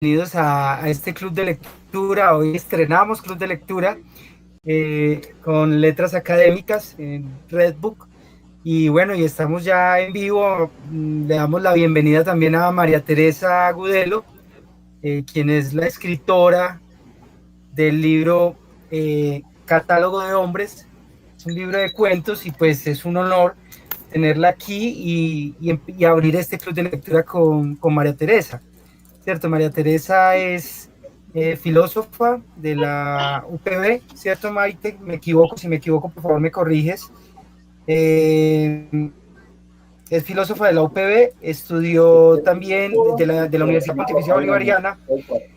bienvenidos a este club de lectura. Hoy estrenamos club de lectura con letras académicas en Redbook. Y bueno, y estamos ya en vivo. Le damos la bienvenida también a María Teresa Gudelo, quien es la escritora del libro Catálogo de Hombres. Es un libro de cuentos y pues es un honor tenerla aquí y abrir este club de lectura con María Teresa. ¿Cierto? María Teresa es filósofa de la UPB, ¿cierto, Maite? Me equivoco, si me equivoco, por favor me corriges. Es filósofa de la UPB, estudió también de la Universidad Pontificia Bolivariana.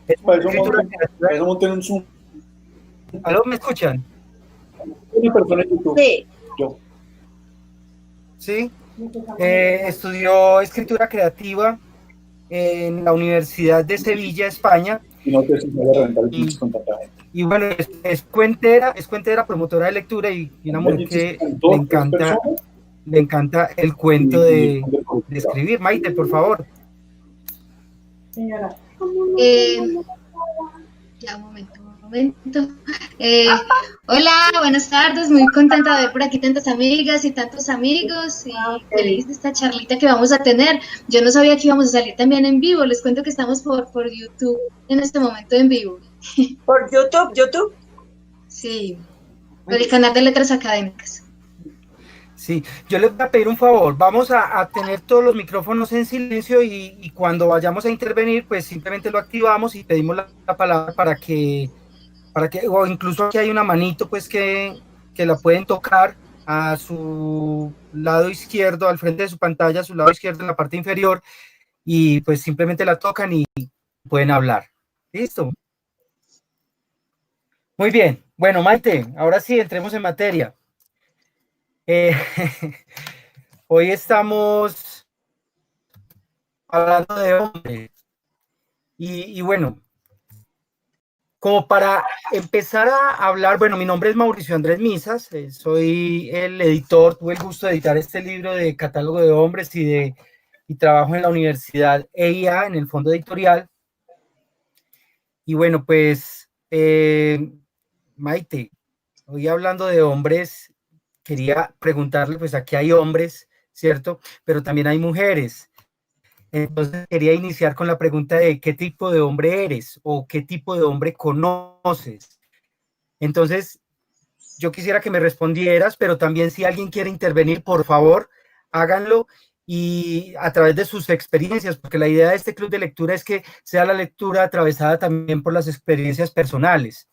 Es Para eso escritura monten, creativa. para eso monten un Zoom. ¿Aló, me escuchan? Una persona en YouTube. Sí. Yo. Sí. Estudió escritura creativa en la Universidad de Sevilla, España. Y no te voy a reventar el Zoom con tanta gente. Y bueno, es cuentera, promotora de lectura y una mujer que Dos, tres personas. le encanta el cuento de escribir. Maite, por favor. Señora. Ya, un momento. Hola, buenas tardes, muy contenta de ver por aquí tantas amigas y tantos amigos y feliz de esta charlita que vamos a tener. Yo no sabía que íbamos a salir también en vivo, les cuento que estamos por YouTube en este momento en vivo. ¿Por YouTube? Sí, por el canal de Letras Académicas. Sí, yo les voy a pedir un favor, vamos a tener todos los micrófonos en silencio y cuando vayamos a intervenir, pues simplemente lo activamos y pedimos la palabra para que, o incluso aquí hay una manito, pues que la pueden tocar a su lado izquierdo, al frente de su pantalla, a su lado izquierdo en la parte inferior, y pues simplemente la tocan y pueden hablar. ¿Listo? Muy bien. Bueno, Maite, ahora sí, entremos en materia. Hoy estamos hablando de hombres. Y bueno, como para empezar a hablar, bueno, mi nombre es Mauricio Andrés Misas, soy el editor, tuve el gusto de editar este libro de Catálogo de Hombres y trabajo en la Universidad EIA, en el fondo editorial. Y bueno, pues, Maite, hoy hablando de hombres, quería preguntarle, pues aquí hay hombres, ¿cierto? Pero también hay mujeres. Entonces quería iniciar con la pregunta de qué tipo de hombre eres o qué tipo de hombre conoces. Entonces, yo quisiera que me respondieras, pero también si alguien quiere intervenir, por favor, háganlo y a través de sus experiencias, porque la idea de este club de lectura es que sea la lectura atravesada también por las experiencias personales.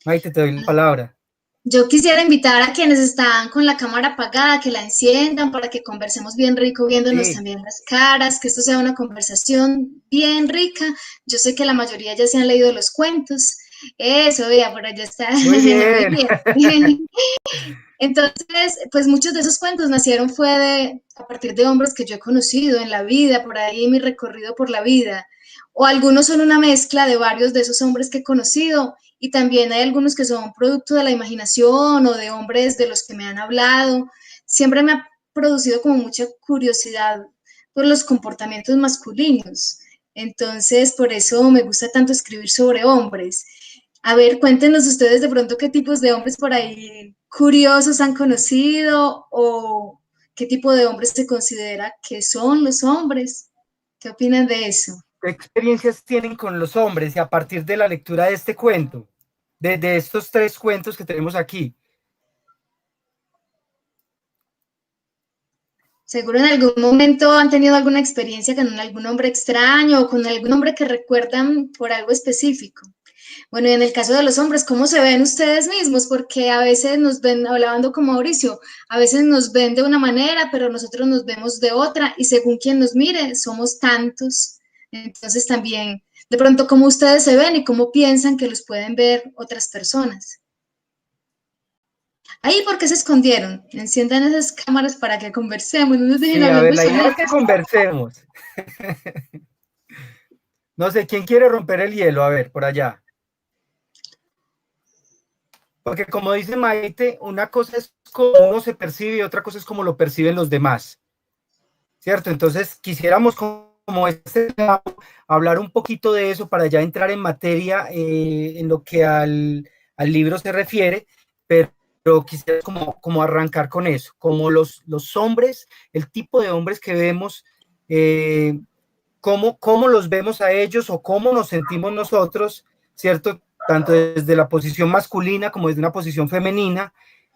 Maite, te doy la palabra. Yo quisiera invitar a quienes están con la cámara apagada que la enciendan para que conversemos bien rico, viéndonos Sí. también las caras, que esto sea una conversación bien rica. Yo sé que la mayoría ya se han leído los cuentos. Eso, vea, por allá está. Muy bien. Muy bien. Entonces, pues muchos de esos cuentos nacieron a partir de hombres que yo he conocido en la vida, por ahí mi recorrido por la vida. O algunos son una mezcla de varios de esos hombres que he conocido y también hay algunos que son producto de la imaginación o de hombres de los que me han hablado. Siempre me ha producido como mucha curiosidad por los comportamientos masculinos. Entonces, por eso me gusta tanto escribir sobre hombres. A ver, cuéntenos ustedes de pronto qué tipos de hombres por ahí curiosos han conocido o qué tipo de hombres se considera que son los hombres. ¿Qué opinan de eso? ¿Qué experiencias tienen con los hombres y a partir de la lectura de este cuento, de estos 3 cuentos que tenemos aquí? Seguro en algún momento han tenido alguna experiencia con algún hombre extraño o con algún hombre que recuerdan por algo específico. Bueno, y en el caso de los hombres, ¿cómo se ven ustedes mismos? Porque a veces nos ven, hablando con Mauricio, a veces nos ven de una manera, pero nosotros nos vemos de otra y según quien nos mire, somos tantos. Entonces también, de pronto, ¿cómo ustedes se ven y cómo piensan que los pueden ver otras personas? Ahí, ¿por qué se escondieron? Enciendan esas cámaras para que conversemos, no nos dejen Sí, a ver, hablando la idea es solos. que conversemos. No sé, ¿quién quiere romper el hielo? A ver, por allá. Porque como dice Maite, una cosa es cómo uno se percibe y otra cosa es cómo lo perciben los demás. ¿Cierto? Entonces, quisiéramos como hablar un poquito de eso para ya entrar en materia en lo que al libro se refiere, pero quisiera como arrancar con eso, como los hombres, el tipo de hombres que vemos, cómo los vemos a ellos o cómo nos sentimos nosotros, ¿cierto? Tanto desde la posición masculina como desde una posición femenina,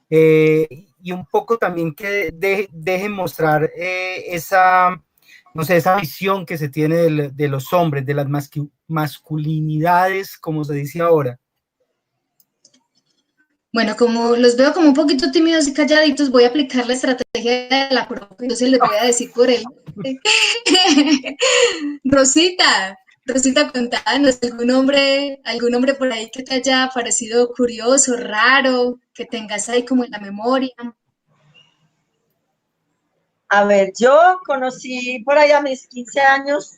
y un poco también que dejen mostrar esa, no sé, esa visión que se tiene de los hombres, de las masculinidades, como se dice ahora. Bueno, como los veo como un poquito tímidos y calladitos, voy a aplicar la estrategia de la profe, entonces les voy a decir por él. Rosita, Rosita, contanos, algún hombre por ahí que te haya parecido curioso, raro, que tengas ahí como en la memoria. A ver, yo conocí por ahí a mis 15 años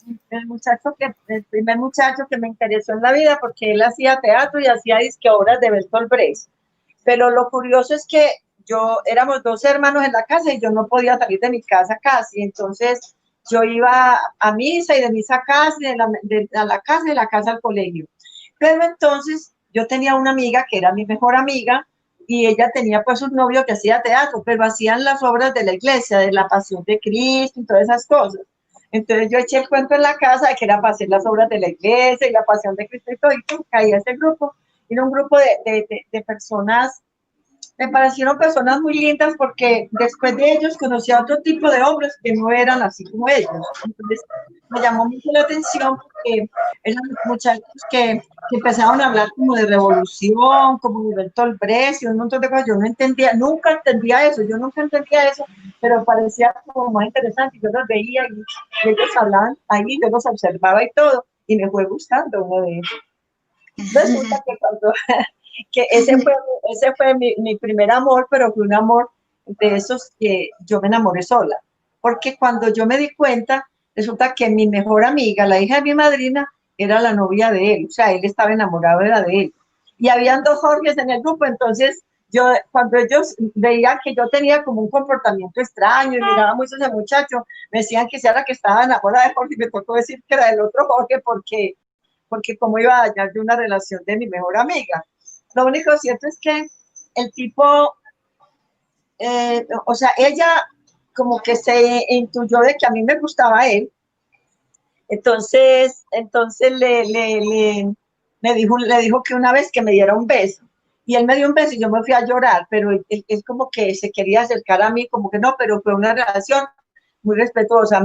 el primer muchacho que me interesó en la vida porque él hacía teatro y hacía disque obras de Bertolt Brecht. Pero lo curioso es que éramos dos hermanos en la casa y yo no podía salir de mi casa casi, entonces yo iba a misa y de misa a casa, a la casa y de la casa al colegio. Pero entonces yo tenía una amiga que era mi mejor amiga y ella tenía pues un novio que hacía teatro, pero hacían las obras de la iglesia, de la Pasión de Cristo y todas esas cosas. Entonces yo eché el cuento en la casa de que era para hacer las obras de la iglesia y la Pasión de Cristo y todo, y caía ese grupo. Era un grupo de personas, me parecieron personas muy lindas porque después de ellos conocí a otro tipo de hombres que no eran así como ellos. Entonces me llamó mucho la atención porque eran muchachos que empezaron a hablar como de revolución, como de Bertolt Brecht y un montón de cosas. Yo no entendía, nunca entendía eso, pero parecía como más interesante. Yo los veía y ellos hablaban ahí, yo los observaba y todo, y me fue gustando uno de ellos. Resulta que ese fue mi primer amor, pero fue un amor de esos que yo me enamoré sola. Porque cuando yo me di cuenta, resulta que mi mejor amiga, la hija de mi madrina, era la novia de él. O sea, él estaba enamorado, era de él. Y habían dos Jorges en el grupo, entonces cuando ellos veían que yo tenía como un comportamiento extraño y miraba mucho a ese muchacho, me decían que era la que estaba enamorada de Jorge, y me tocó decir que era del otro Jorge porque cómo iba a dañar de una relación de mi mejor amiga. Lo único cierto es que el tipo, o sea, ella como que se intuyó de que a mí me gustaba él, entonces le dijo que una vez que me diera un beso, y él me dio un beso y yo me fui a llorar, pero él como que se quería acercar a mí, como que no, pero fue una relación muy respetuosa.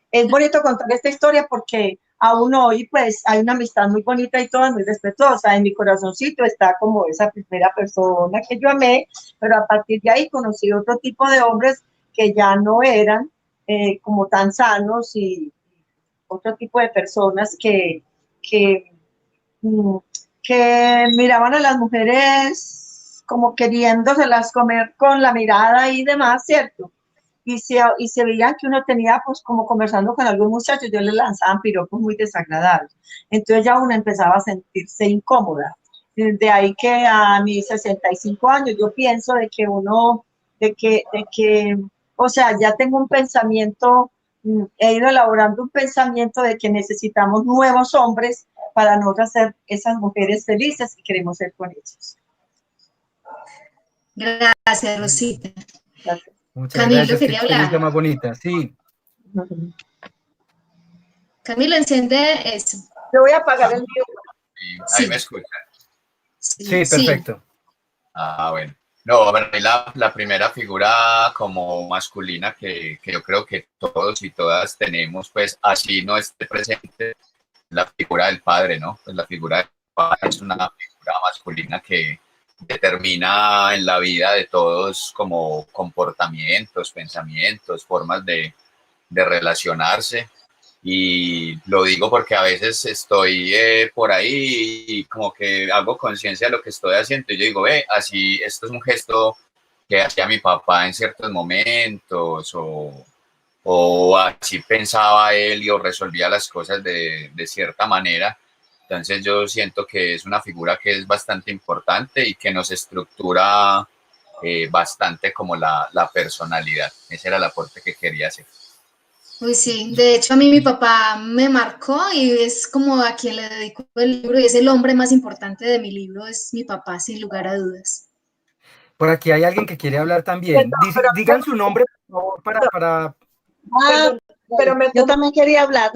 Es bonito contar esta historia porque aún hoy pues hay una amistad muy bonita y toda muy respetuosa. En mi corazoncito está como esa primera persona que yo amé, pero a partir de ahí conocí otro tipo de hombres que ya no eran como tan sanos y otro tipo de personas que, mm, que miraban a las mujeres como queriéndoselas comer con la mirada y demás, ¿cierto? Y se veían que uno tenía, pues, como conversando con algún muchacho, yo le lanzaban piropos muy desagradables. Entonces ya uno empezaba a sentirse incómoda. De ahí que a mis 65 años yo pienso de que uno, o sea, ya tengo un pensamiento, he ido elaborando un pensamiento de que necesitamos nuevos hombres para nosotros ser esas mujeres felices que queremos ser con ellos. Gracias, Rosita. Gracias. Muchas Camilo gracias, quería qué experiencia hablar. más bonita, sí. Camilo, enciende eso. Yo voy a apagar el mío. Ahí Sí. me escuchan. Sí, perfecto. Ah, bueno. No, para mí la primera figura como masculina que yo creo que todos y todas tenemos, pues así no esté presente, la figura del padre, ¿no? Pues la figura del padre es una figura masculina que determina en la vida de todos como comportamientos, pensamientos, formas de relacionarse. Y lo digo porque a veces estoy por ahí y como que hago conciencia de lo que estoy haciendo y yo digo, así, esto es un gesto que hacía mi papá en ciertos momentos o así pensaba él y o resolvía las cosas de cierta manera. Entonces yo siento que es una figura que es bastante importante y que nos estructura bastante como la personalidad. Ese era el aporte que quería hacer. Uy, sí, de hecho a mí mi papá me marcó y es como a quien le dedico el libro y es el hombre más importante de mi libro, es mi papá, sin lugar a dudas. Por aquí hay alguien que quiere hablar Perdón, también. pero, Digan su nombre, por favor, para... ah, yo también quería hablar,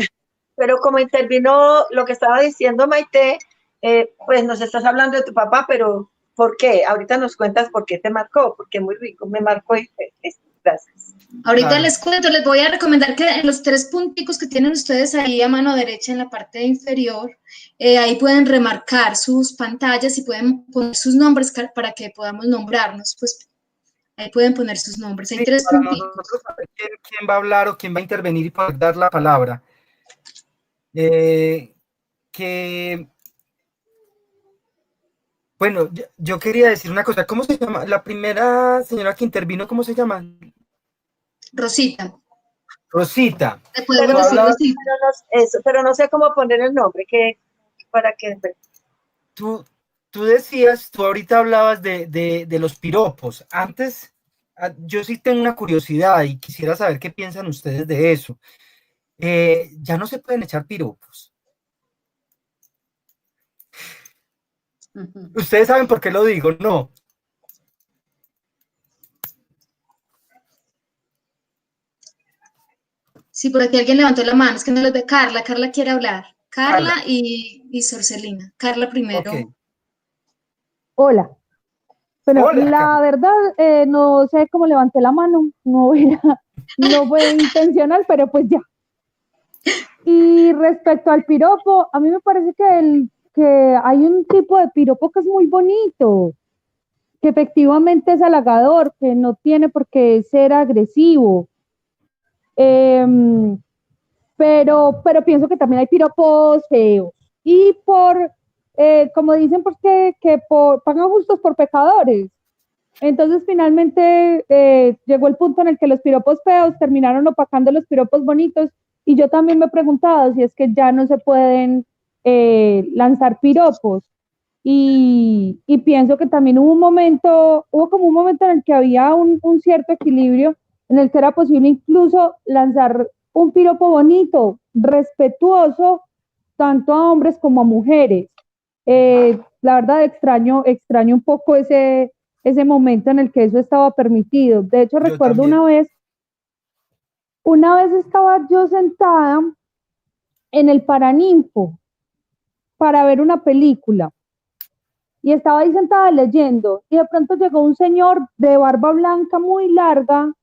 pero como intervino lo que estaba diciendo Maite, pues nos estás hablando de tu papá, pero ¿por qué? Ahorita nos cuentas por qué te marcó, porque muy rico, me marcó y gracias. Ahorita Claro. les cuento, les voy a recomendar que en los 3 punticos que tienen ustedes ahí a mano derecha en la parte inferior, ahí pueden remarcar sus pantallas y pueden poner sus nombres para que podamos nombrarnos, pues ahí pueden poner sus nombres, hay Sí, tres para punticos. nosotros saber quién va a hablar o quién va a intervenir y poder dar la palabra. Eh, que, bueno, yo quería decir una cosa. ¿Cómo se llama? La primera señora que intervino, ¿cómo se llama? Rosita, Rosita. te Pero, podemos Tú decir hablabas, Rosita. pero no sé cómo poner el nombre, que para que tú, tú decías, tú ahorita hablabas de los piropos. Antes, yo sí tengo una curiosidad y quisiera saber qué piensan ustedes de eso. Ya no se pueden echar piropos. Ustedes saben por qué lo digo, ¿no? Sí, por aquí alguien levantó la mano, es que no les ve. Carla quiere hablar. Carla Carla, y Sorcelina. Carla ok. primero. Hola. Bueno, Hola, la Carla. verdad, no sé cómo levanté la mano, no fue intencional, pero pues ya. Y respecto al piropo, a mí me parece que hay un tipo de piropo que es muy bonito, que efectivamente es halagador, que no tiene por qué ser agresivo. Em, pero pienso que también hay piropos feos. Y como dicen, pues pagan justos por pecadores. Entonces, finalmente llegó el punto en el que los piropos feos terminaron opacando los piropos bonitos. Y yo también me he preguntado si es que ya no se pueden lanzar piropos. Y pienso que también hubo como un momento en el que había un cierto equilibrio, en el que era posible incluso lanzar un piropo bonito, respetuoso, tanto a hombres como a mujeres. La verdad extraño un poco ese momento en el que eso estaba permitido. De hecho, Yo recuerdo también. una vez estaba yo sentada en el Paraninfo para ver una película y estaba ahí sentada leyendo y de pronto llegó un señor de barba blanca muy larga,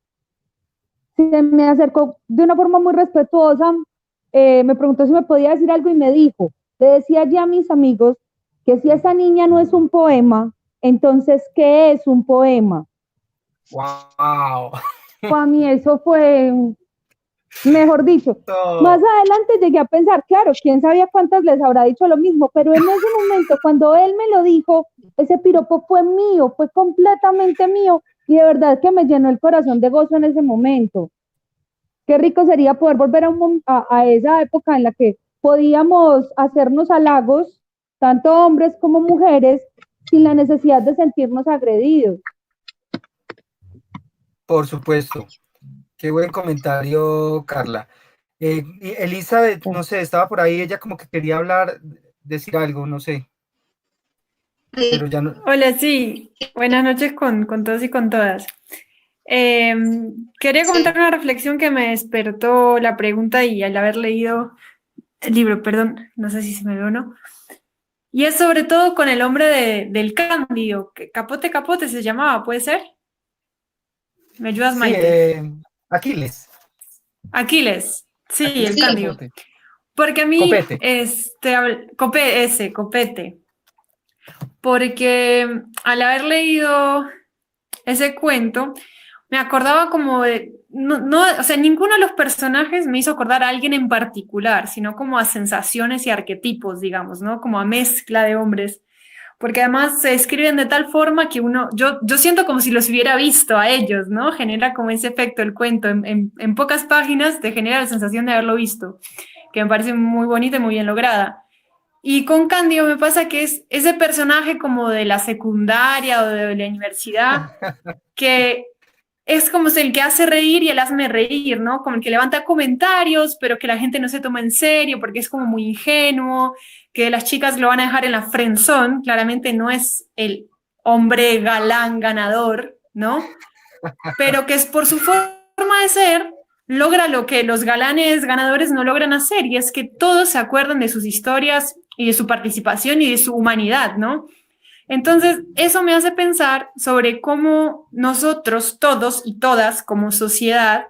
se me acercó de una forma muy respetuosa, me preguntó si me podía decir algo y me dijo, le decía ya a mis amigos que si esa niña no es un poema, entonces, ¿qué es un poema? Wow. Para mí eso fue, mejor dicho, más No, adelante llegué a pensar, claro, quién sabía cuántas les habrá dicho lo mismo, pero en ese momento, cuando él me lo dijo, ese piropo fue mío, fue completamente mío, y de verdad que me llenó el corazón de gozo en ese momento. Qué rico sería poder volver a esa época en la que podíamos hacernos halagos, tanto hombres como mujeres, sin la necesidad de sentirnos agredidos. por supuesto. Qué buen comentario, Carla. Y Elizabeth, no sé, estaba por ahí, ella como que quería hablar, decir algo, no sé, pero ya no. Hola, sí. Buenas noches con todos y con todas. Quería comentar Sí. una reflexión que me despertó la pregunta y al haber leído el libro, perdón, no sé si se me ve o no. Y es sobre todo con el hombre del Cándido, que Capote Capote se llamaba, ¿puede ser? ¿Me ayudas, Sí, Maite? Aquiles, Aquiles, sí, el Aquiles Sí, Cándido. Capote, Porque a mí, Copete. Copete, porque al haber leído ese cuento, me acordaba como de, o sea, ninguno de los personajes me hizo acordar a alguien en particular, sino como a sensaciones y arquetipos, digamos, ¿no? Como a mezcla de hombres, porque además se escriben de tal forma que yo siento como si los hubiera visto a ellos, ¿no? Genera como ese efecto el cuento, en pocas páginas te genera la sensación de haberlo visto, que me parece muy bonita y muy bien lograda. Y con Cándido me pasa que es ese personaje como de la secundaria o de la universidad que es como el que hace reír y el hazme reír, ¿no? Como el que levanta comentarios, pero que la gente no se toma en serio porque es como muy ingenuo, que las chicas lo van a dejar en la friendzone, claramente no es el hombre galán ganador, ¿no? Pero que es por su forma de ser, logra lo que los galanes ganadores no logran hacer, y es que todos se acuerdan de sus historias y de su participación y de su humanidad, ¿no? Entonces, eso me hace pensar sobre cómo nosotros, todos y todas, como sociedad,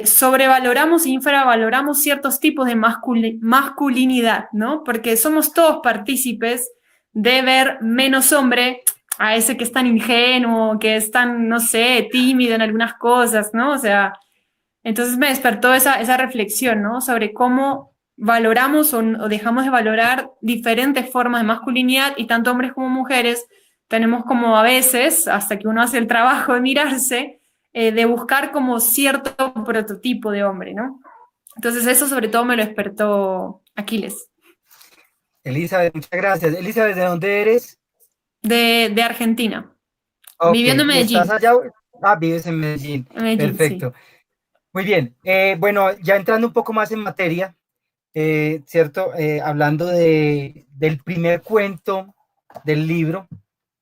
sobrevaloramos e infravaloramos ciertos tipos de masculinidad, ¿no? Porque somos todos partícipes de ver menos hombre a ese que es tan ingenuo, que es tan, no sé, tímido en algunas cosas, ¿no? O sea, entonces me despertó esa reflexión, ¿no? Sobre cómo valoramos o dejamos de valorar diferentes formas de masculinidad, y tanto hombres como mujeres tenemos como a veces, hasta que uno hace el trabajo de mirarse, de buscar como cierto prototipo de hombre, ¿no? Entonces eso sobre todo me lo despertó Aquiles. Elizabeth, muchas gracias. Elizabeth, ¿de dónde eres? De Argentina, Ok, viviendo en ¿y estás Medellín. allá? Ah, vives en Medellín. En Medellín, sí. Perfecto. Muy bien. Bueno, ya entrando un poco más en materia, ¿cierto? Hablando del primer cuento del libro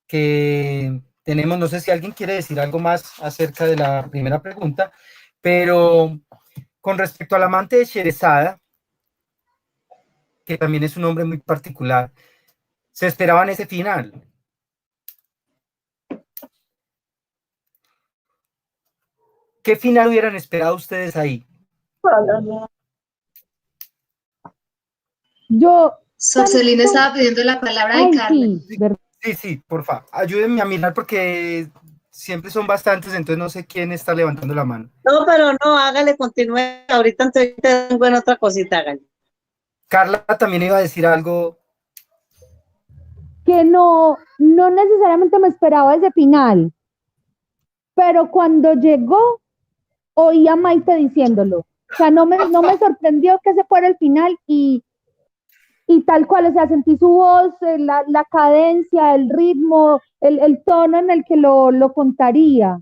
que tenemos, no sé si alguien quiere decir algo más acerca de la primera pregunta, pero con respecto al amante de Sherezada, que también es un hombre muy particular, se esperaban ese final. ¿Qué final hubieran esperado ustedes ahí? Yo, Sorcelina estaba pidiendo la palabra de ay, Carmen. sí, ¿verdad? Sí, por favor, ayúdenme a mirar porque siempre son bastantes, entonces no sé quién está levantando la mano. No, pero no, hágale, continúe. Ahorita entonces tengo en otra cosita, hágale. Carla también iba a decir algo. Que no necesariamente me esperaba ese final, pero cuando llegó, oí a Maite diciéndolo. O sea, no me sorprendió que ese fuera el final y tal cual, o sea, sentí su voz, la cadencia, el ritmo, el tono en el que lo contaría.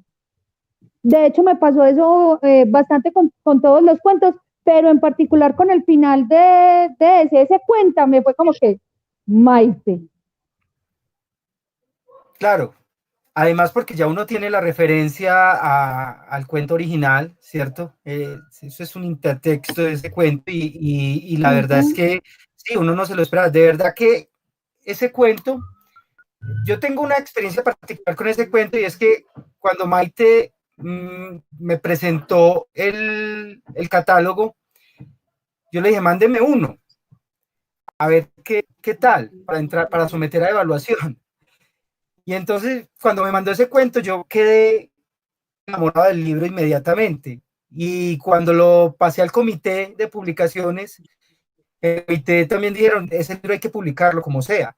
De hecho, me pasó eso bastante con todos los cuentos, pero en particular con el final de ese cuéntame, fue como que Maite. Claro, además porque ya uno tiene la referencia al cuento original, ¿cierto? Eso es un intertexto de ese cuento y la verdad es que sí, uno no se lo espera. De verdad que ese cuento, yo tengo una experiencia particular con ese cuento y es que cuando Maite me presentó el catálogo, yo le dije, mándeme uno, a ver qué tal, para entrar, para someter a evaluación. Y entonces, cuando me mandó ese cuento, yo quedé enamorado del libro inmediatamente. Y cuando lo pasé al comité de publicaciones, el comité también dijeron, ese libro hay que publicarlo como sea.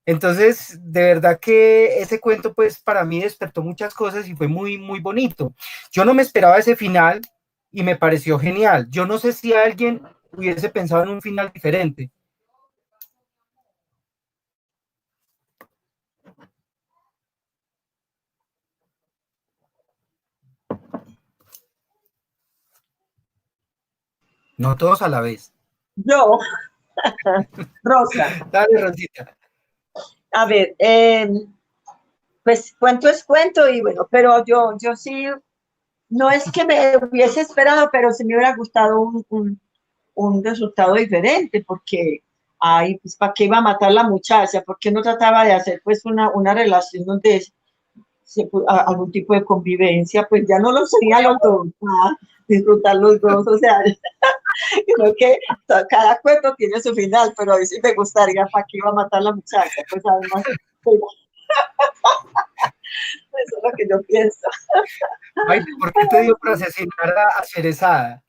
Entonces, de verdad que ese cuento, pues, para mí despertó muchas cosas y fue muy, muy bonito. Yo no me esperaba ese final y me pareció genial. Yo no sé si alguien hubiese pensado en un final diferente. No todos a la vez. Yo, Rosa, Dale, Rosita. a ver, pues cuento es cuento y bueno, pero yo sí, no es que me hubiese esperado, pero sí me hubiera gustado un resultado diferente, porque, ay, pues, ¿para qué iba a matar la muchacha? ¿Por qué no trataba de hacer, pues, una relación donde algún tipo de convivencia? Pues ya no lo sería los dos, disfrutar los dos, o sea, creo que cada cuento tiene su final, pero a mí sí me gustaría, ¿para qué iba a matar la muchacha? Pues además, pues, eso es lo que yo pienso. Ay, ¿por qué te dio por asesinar a Sherezada?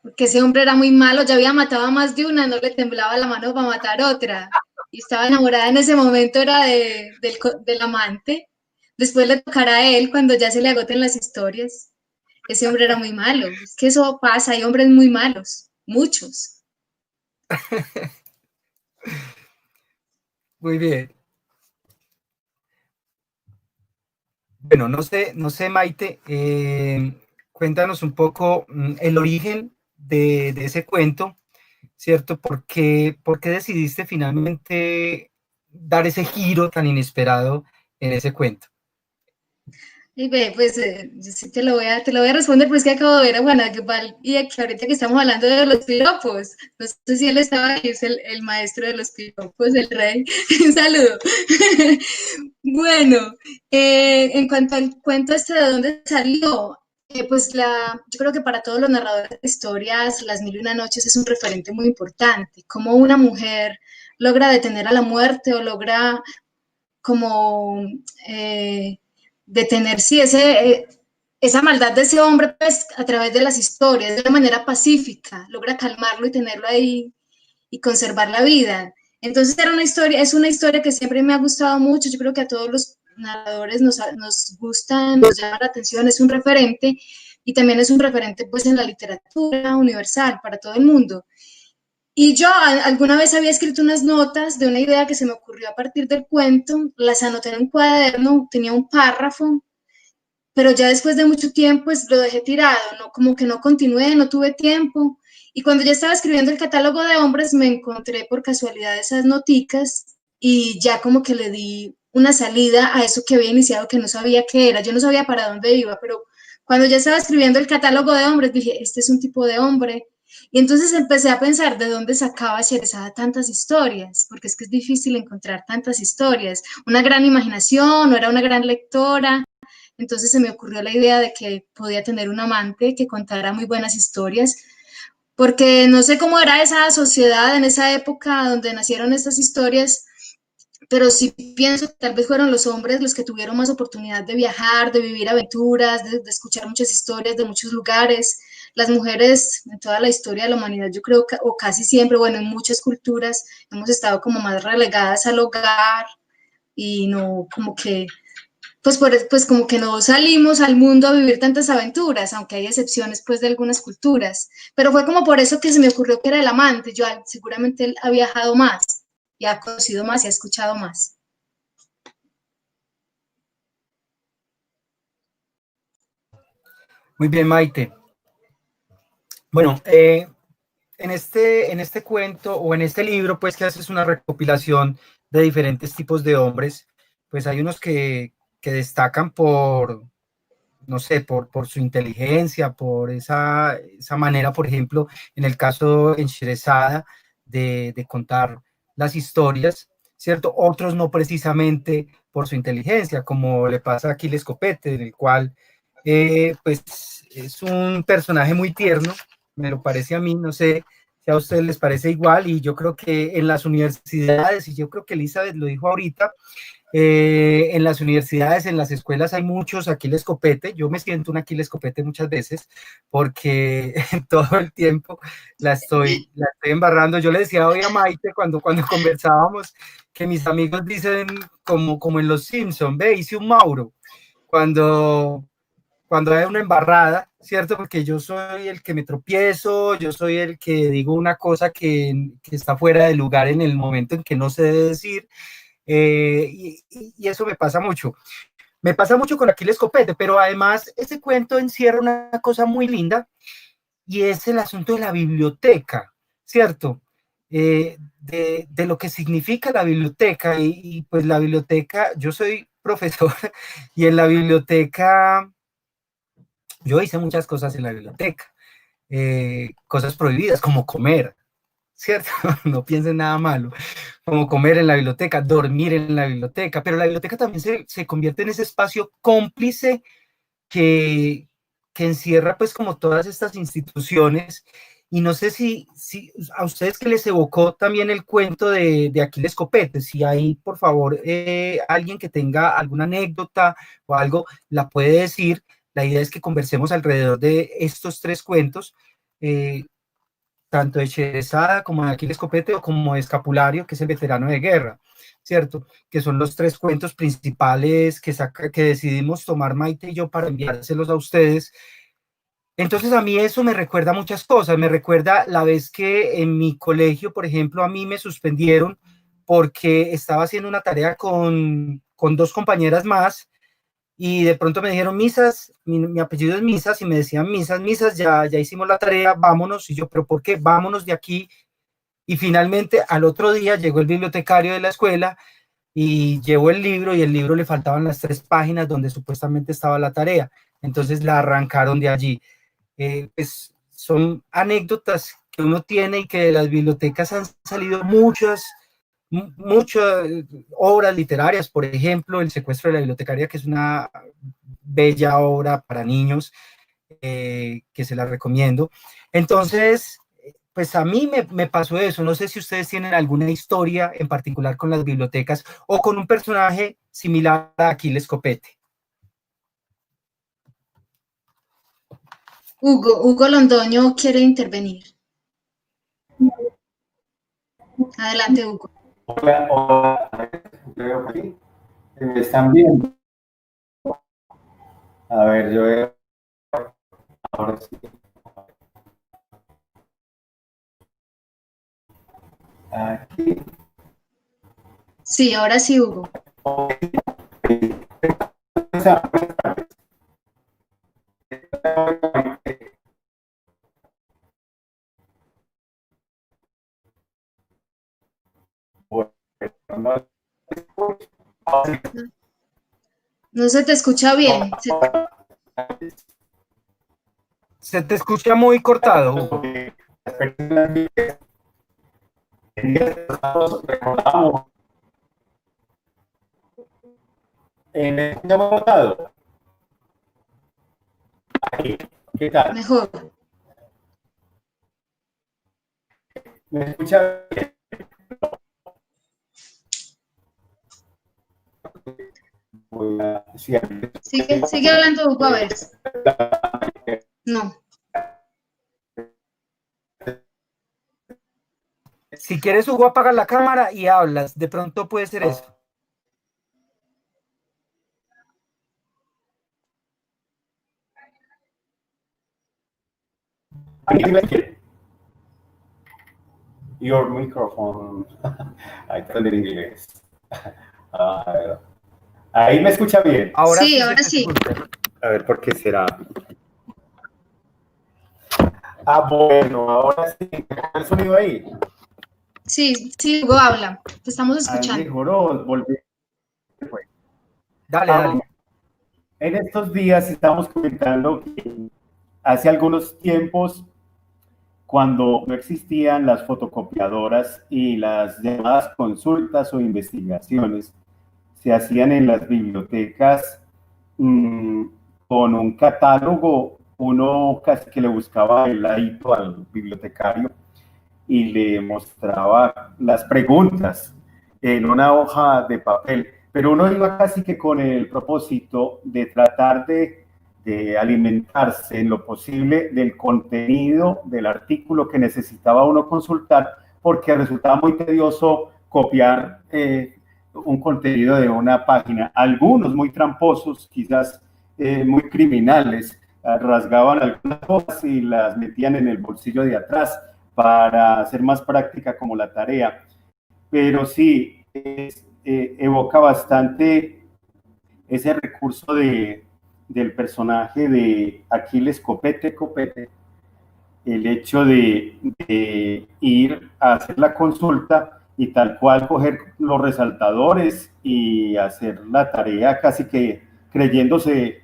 Porque ese hombre era muy malo, ya había matado a más de una, no le temblaba la mano para matar otra. Y estaba enamorada en ese momento, era del amante. Después le tocará a él cuando ya se le agoten las historias. Ese hombre era muy malo. Es que eso pasa, hay hombres muy malos, muchos. Muy bien. Bueno, no sé, Maite, cuéntanos un poco el origen de ese cuento, ¿cierto? Por qué decidiste finalmente dar ese giro tan inesperado en ese cuento? Y ve, pues yo sí te lo voy a responder, pero es que acabo de ver a Juana Guevara y que ahorita que estamos hablando de los piropos, no sé si él estaba ahí, es el maestro de los piropos, el rey. Un saludo. Bueno, en cuanto al cuento este de dónde salió, pues yo creo que para todos los narradores de historias, Las Mil y Una Noches es un referente muy importante. Cómo una mujer logra detener a la muerte o logra como detener, sí, esa maldad de ese hombre, pues, a través de las historias, de una manera pacífica, logra calmarlo y tenerlo ahí y conservar la vida. Entonces era una historia, es una historia que siempre me ha gustado mucho, yo creo que a todos los narradores nos gusta, nos llama la atención, es un referente y también es un referente pues en la literatura universal para todo el mundo. Y yo alguna vez había escrito unas notas de una idea que se me ocurrió a partir del cuento, las anoté en un cuaderno, tenía un párrafo, pero ya después de mucho tiempo pues lo dejé tirado, ¿no? Como que no continué, no tuve tiempo. Y cuando ya estaba escribiendo el catálogo de hombres me encontré por casualidad esas noticas y ya como que le di una salida a eso que había iniciado que no sabía qué era, yo no sabía para dónde iba, pero cuando ya estaba escribiendo el catálogo de hombres dije, este es un tipo de hombre, y entonces empecé a pensar de dónde sacaba Sherezada tantas historias, porque es que es difícil encontrar tantas historias. Una gran imaginación, no era una gran lectora. Entonces se me ocurrió la idea de que podía tener un amante que contara muy buenas historias, porque no sé cómo era esa sociedad en esa época donde nacieron estas historias, pero sí pienso que tal vez fueron los hombres los que tuvieron más oportunidad de viajar, de vivir aventuras, de escuchar muchas historias de muchos lugares. Las mujeres en toda la historia de la humanidad, yo creo, o casi siempre, bueno, en muchas culturas hemos estado como más relegadas al hogar y no como que pues como que no salimos al mundo a vivir tantas aventuras, aunque hay excepciones pues de algunas culturas, pero fue como por eso que se me ocurrió que era el amante, yo seguramente él ha viajado más, y ha conocido más y ha escuchado más. Muy bien, Maite. Bueno, en este cuento o en este libro, pues que haces una recopilación de diferentes tipos de hombres, pues hay unos que destacan por, no sé, por su inteligencia, por esa manera, por ejemplo, en el caso en Sherezada, de contar las historias, ¿cierto? Otros no precisamente por su inteligencia, como le pasa a Aquiles Copete, en el cual, pues, es un personaje muy tierno, me lo parece a mí, no sé si a ustedes les parece igual, y yo creo que en las universidades, y yo creo que Elizabeth lo dijo ahorita, en las universidades, en las escuelas hay muchos Aquiles Copete. Yo me siento un Aquiles Copete muchas veces porque todo el tiempo la estoy embarrando. Yo le decía hoy a Maite cuando conversábamos que mis amigos dicen como en Los Simpson, ve, hice un Mauro. Cuando, cuando hay una embarrada, ¿cierto? Porque yo soy el que me tropiezo, yo soy el que digo una cosa que está fuera de lugar en el momento en que no se debe decir. Y eso me pasa mucho. Me pasa mucho con Aquiles Copete, pero además ese cuento encierra una cosa muy linda y es el asunto de la biblioteca, ¿cierto? De lo que significa la biblioteca y pues la biblioteca, yo soy profesor y en la biblioteca, yo hice muchas cosas en la biblioteca, cosas prohibidas como comer, ¿cierto? No piensen nada malo, como comer en la biblioteca, dormir en la biblioteca, pero la biblioteca también se convierte en ese espacio cómplice que, que encierra pues como todas estas instituciones y no sé si a ustedes que les evocó también el cuento de Aquiles Copete, si hay por favor alguien que tenga alguna anécdota o algo, la puede decir. La idea es que conversemos alrededor de estos tres cuentos, eh, tanto de Sherezada como de Aquiles Copete o como de Escapulario, que es el veterano de guerra, ¿cierto? Que son los tres cuentos principales que decidimos tomar Maite y yo para enviárselos a ustedes. Entonces a mí eso me recuerda muchas cosas, me recuerda la vez que en mi colegio, por ejemplo, a mí me suspendieron porque estaba haciendo una tarea con dos compañeras más y de pronto me dijeron Misas, mi apellido es Misas, y me decían Misas, ya hicimos la tarea, vámonos. Y yo, ¿pero por qué? Vámonos de aquí. Y finalmente al otro día llegó el bibliotecario de la escuela y llevó el libro, y el libro le faltaban las 3 páginas donde supuestamente estaba la tarea. Entonces la arrancaron de allí. Pues son anécdotas que uno tiene, y que de las bibliotecas han salido muchas obras literarias. Por ejemplo, El secuestro de la bibliotecaria, que es una bella obra para niños, que se la recomiendo. Entonces, pues a mí me pasó eso. No sé si ustedes tienen alguna historia en particular con las bibliotecas o con un personaje similar a Aquiles Copete. Hugo Londoño quiere intervenir. Adelante, Hugo. Hola, veo aquí. ¿Me están viendo? A ver, yo veo. Ahora sí. Aquí. Sí, ahora sí, Hugo. No se te escucha bien. Se te escucha muy cortado, Hugo. En el votado. ¿Qué tal? Mejor. ¿Me escucha bien? Sigue hablando, Hugo, a ver. No. Si quieres, Hugo, apaga la cámara y hablas. De pronto puede ser eso. Your microphone. Ahí está en inglés. Ahí me escucha bien. Ahora sí, ahora sí. A ver, ¿por qué será? Bueno, ahora sí. ¿El sonido ahí? Sí, Hugo, habla. Te estamos escuchando. Ahí mejoró, volví. Dale. En estos días estamos comentando que hace algunos tiempos, cuando no existían las fotocopiadoras y las llamadas consultas o investigaciones, se hacían en las bibliotecas con un catálogo. Uno casi que le buscaba el ladito al bibliotecario y le mostraba las preguntas en una hoja de papel, pero uno iba casi que con el propósito de tratar de alimentarse en lo posible del contenido del artículo que necesitaba uno consultar, porque resultaba muy tedioso copiar un contenido de una página. Algunos muy tramposos, quizás muy criminales, rasgaban algunas cosas y las metían en el bolsillo de atrás para hacer más práctica como la tarea. Pero sí, evoca bastante ese recurso del personaje de Aquiles Copete, el hecho de ir a hacer la consulta y tal cual coger los resaltadores y hacer la tarea casi que creyéndose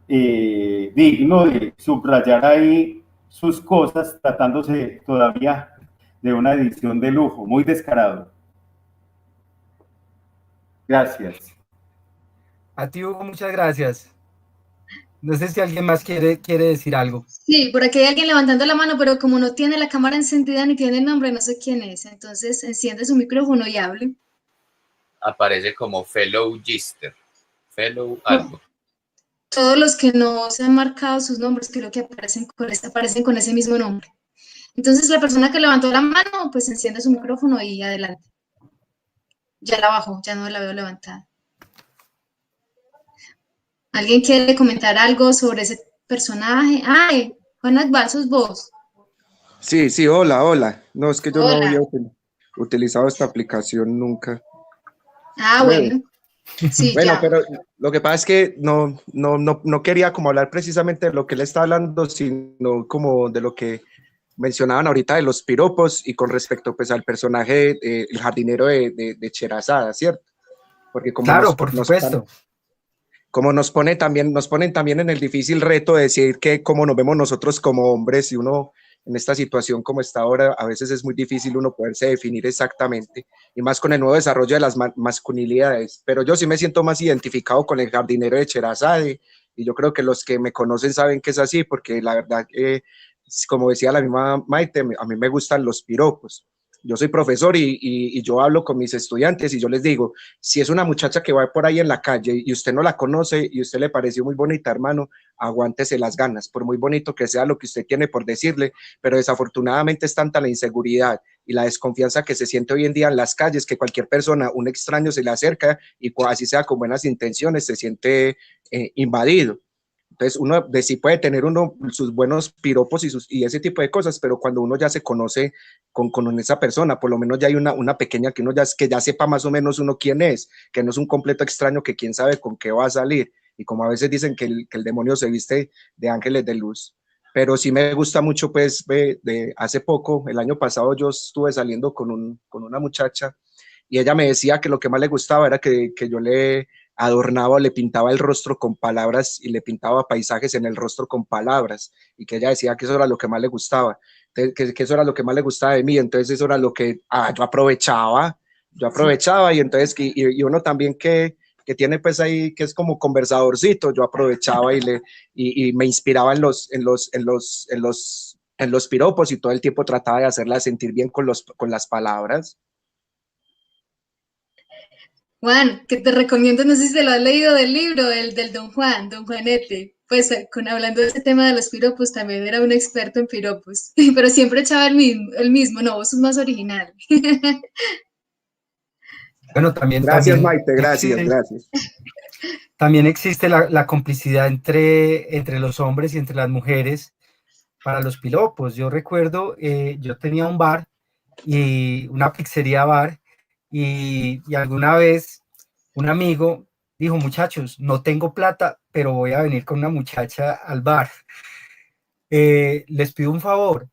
digno de subrayar ahí sus cosas, tratándose todavía de una edición de lujo, muy descarado. Gracias. A ti, Hugo, muchas gracias. No sé si alguien más quiere decir algo. Sí, por aquí hay alguien levantando la mano, pero como no tiene la cámara encendida ni tiene el nombre, no sé quién es. Entonces, enciende su micrófono y hable. Aparece como Fellow Gister. Fellow algo. Todos los que no se han marcado sus nombres, creo que aparecen con ese mismo nombre. Entonces, la persona que levantó la mano, pues enciende su micrófono y adelante. Ya la bajó, ya no la veo levantada. ¿Alguien quiere comentar algo sobre ese personaje? ¡Ay! Juan Akbal, sos vos. Sí, hola. No, es que yo Hola. no había utilizado esta aplicación nunca. Bueno. Sí, Bueno, ya. pero lo que pasa es que no quería como hablar precisamente de lo que él está hablando, sino como de lo que mencionaban ahorita de los piropos y con respecto pues al personaje, el jardinero de Sherazada, ¿cierto? Porque Claro, por supuesto. como nos ponen también en el difícil reto de decir que cómo nos vemos nosotros como hombres y uno en esta situación como está ahora, a veces es muy difícil uno poderse definir exactamente, y más con el nuevo desarrollo de las masculinidades, pero yo sí me siento más identificado con el jardinero de Sherazade, y yo creo que los que me conocen saben que es así, porque la verdad, como decía la misma Maite, a mí me gustan los piropos. Yo soy profesor y yo hablo con mis estudiantes y yo les digo, si es una muchacha que va por ahí en la calle y usted no la conoce y usted le pareció muy bonita, hermano, aguántese las ganas, por muy bonito que sea lo que usted tiene por decirle, pero desafortunadamente es tanta la inseguridad y la desconfianza que se siente hoy en día en las calles que cualquier persona, un extraño se le acerca y así sea con buenas intenciones, se siente invadido. Entonces uno de sí puede tener uno sus buenos piropos y ese tipo de cosas, pero cuando uno ya se conoce con esa persona, por lo menos ya hay una pequeña que uno que ya sepa más o menos uno quién es, que no es un completo extraño que quién sabe con qué va a salir. Y como a veces dicen que el demonio se viste de ángeles de luz. Pero sí me gusta mucho, pues, de hace poco, el año pasado yo estuve saliendo con una muchacha y ella me decía que lo que más le gustaba era que yo le adornaba, le pintaba el rostro con palabras y le pintaba paisajes en el rostro con palabras, y que ella decía que eso era lo que más le gustaba, que eso era lo que más le gustaba de mí, entonces eso era lo que yo aprovechaba y entonces y uno también que tiene pues ahí, que es como conversadorcito, yo aprovechaba y me inspiraba en los piropos y todo el tiempo trataba de hacerla sentir bien con las palabras. Juan, que te recomiendo, no sé si te lo has leído del libro, el del Don Juan, Don Juanete. Pues hablando de ese tema de los piropos, también era un experto en piropos, pero siempre echaba el mismo, no, vos sos más original. Bueno, Gracias, Maite, gracias. También existe la complicidad entre los hombres y entre las mujeres para los piropos. Yo recuerdo, yo tenía un bar y una pizzería bar y alguna vez un amigo dijo, muchachos, no tengo plata, pero voy a venir con una muchacha al bar. Les pido un favor,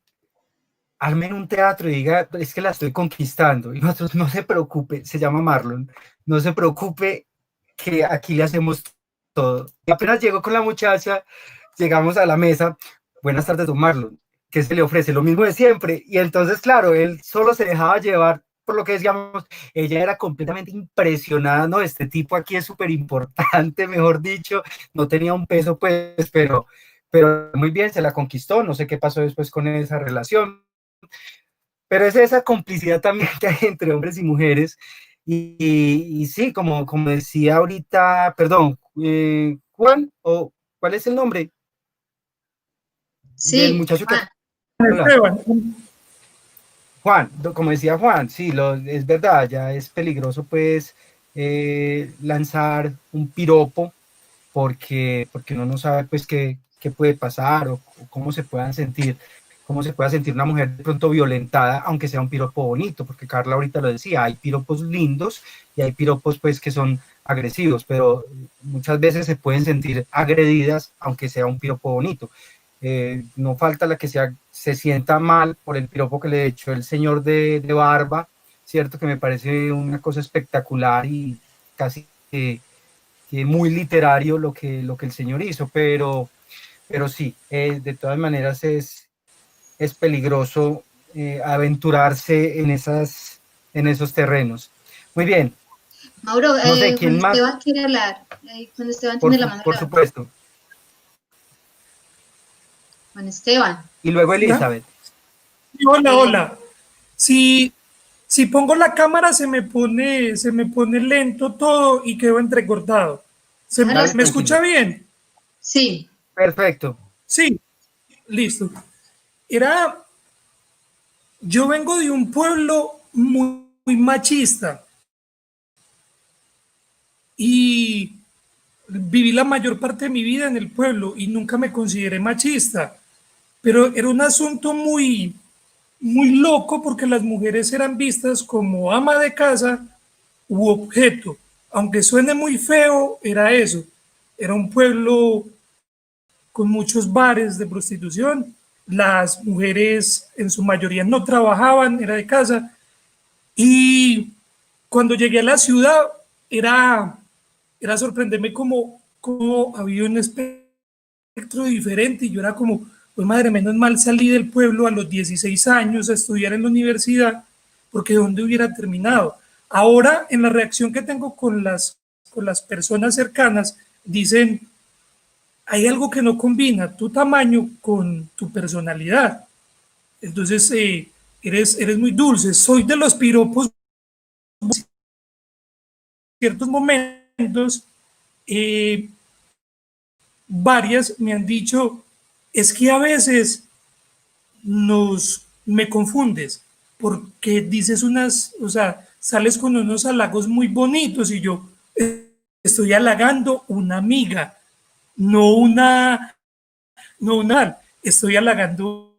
armen un teatro y diga, es que la estoy conquistando. Y nosotros, no se preocupe, se llama Marlon, no se preocupe que aquí le hacemos todo. Y apenas llegó con la muchacha, llegamos a la mesa, buenas tardes, don Marlon, ¿qué se le ofrece? Lo mismo de siempre. Y entonces, claro, él solo se dejaba llevar por lo que decíamos, ella era completamente impresionada, no, este tipo aquí es súper importante, mejor dicho, no tenía un peso, pues, pero muy bien, se la conquistó, no sé qué pasó después con esa relación, pero es esa complicidad también que hay entre hombres y mujeres, y sí, como decía ahorita, perdón, Juan, o ¿cuál es el nombre del Sí, muchacho que... Esteban. Juan, como decía Juan, sí, es verdad, ya es peligroso pues lanzar un piropo porque uno no sabe pues qué puede pasar o cómo se pueda sentir una mujer de pronto violentada, aunque sea un piropo bonito, porque Carla ahorita lo decía, hay piropos lindos y hay piropos pues que son agresivos, pero muchas veces se pueden sentir agredidas aunque sea un piropo bonito. No falta la que se sienta mal por el piropo que le echó el señor de barba, cierto, que me parece una cosa espectacular y casi que muy literario lo que el señor hizo, pero sí, de todas maneras es peligroso aventurarse en esos terrenos. Muy bien. Mauro, No sé, ¿quién Juan más? Esteban quiere hablar. Juan Esteban tiene la mano. Por supuesto. Juan Esteban. Y luego Elizabeth. Hola. Si pongo la cámara se me pone lento todo y quedo entrecortado. ¿Me escucha bien? Sí. Perfecto. Sí, listo. Yo vengo de un pueblo muy machista y viví la mayor parte de mi vida en el pueblo y nunca me consideré machista, pero era un asunto muy loco porque las mujeres eran vistas como ama de casa u objeto. aunque suene muy feo, era eso. Era un pueblo con muchos bares de prostitución. Las mujeres en su mayoría no trabajaban, era de casa. Y cuando llegué a la ciudad era sorprenderme cómo había un espectro diferente. Y yo era como, pues madre, menos mal salí del pueblo a los 16 años a estudiar en la universidad, porque ¿dónde hubiera terminado? Ahora, en la reacción que tengo con las personas cercanas, dicen, hay algo que no combina tu tamaño con tu personalidad. Entonces, eres muy dulce. Soy de los piropos. En ciertos momentos, varias me han dicho, es que a veces me confundes, porque dices o sea, sales con unos halagos muy bonitos y yo estoy halagando una amiga, no estoy halagando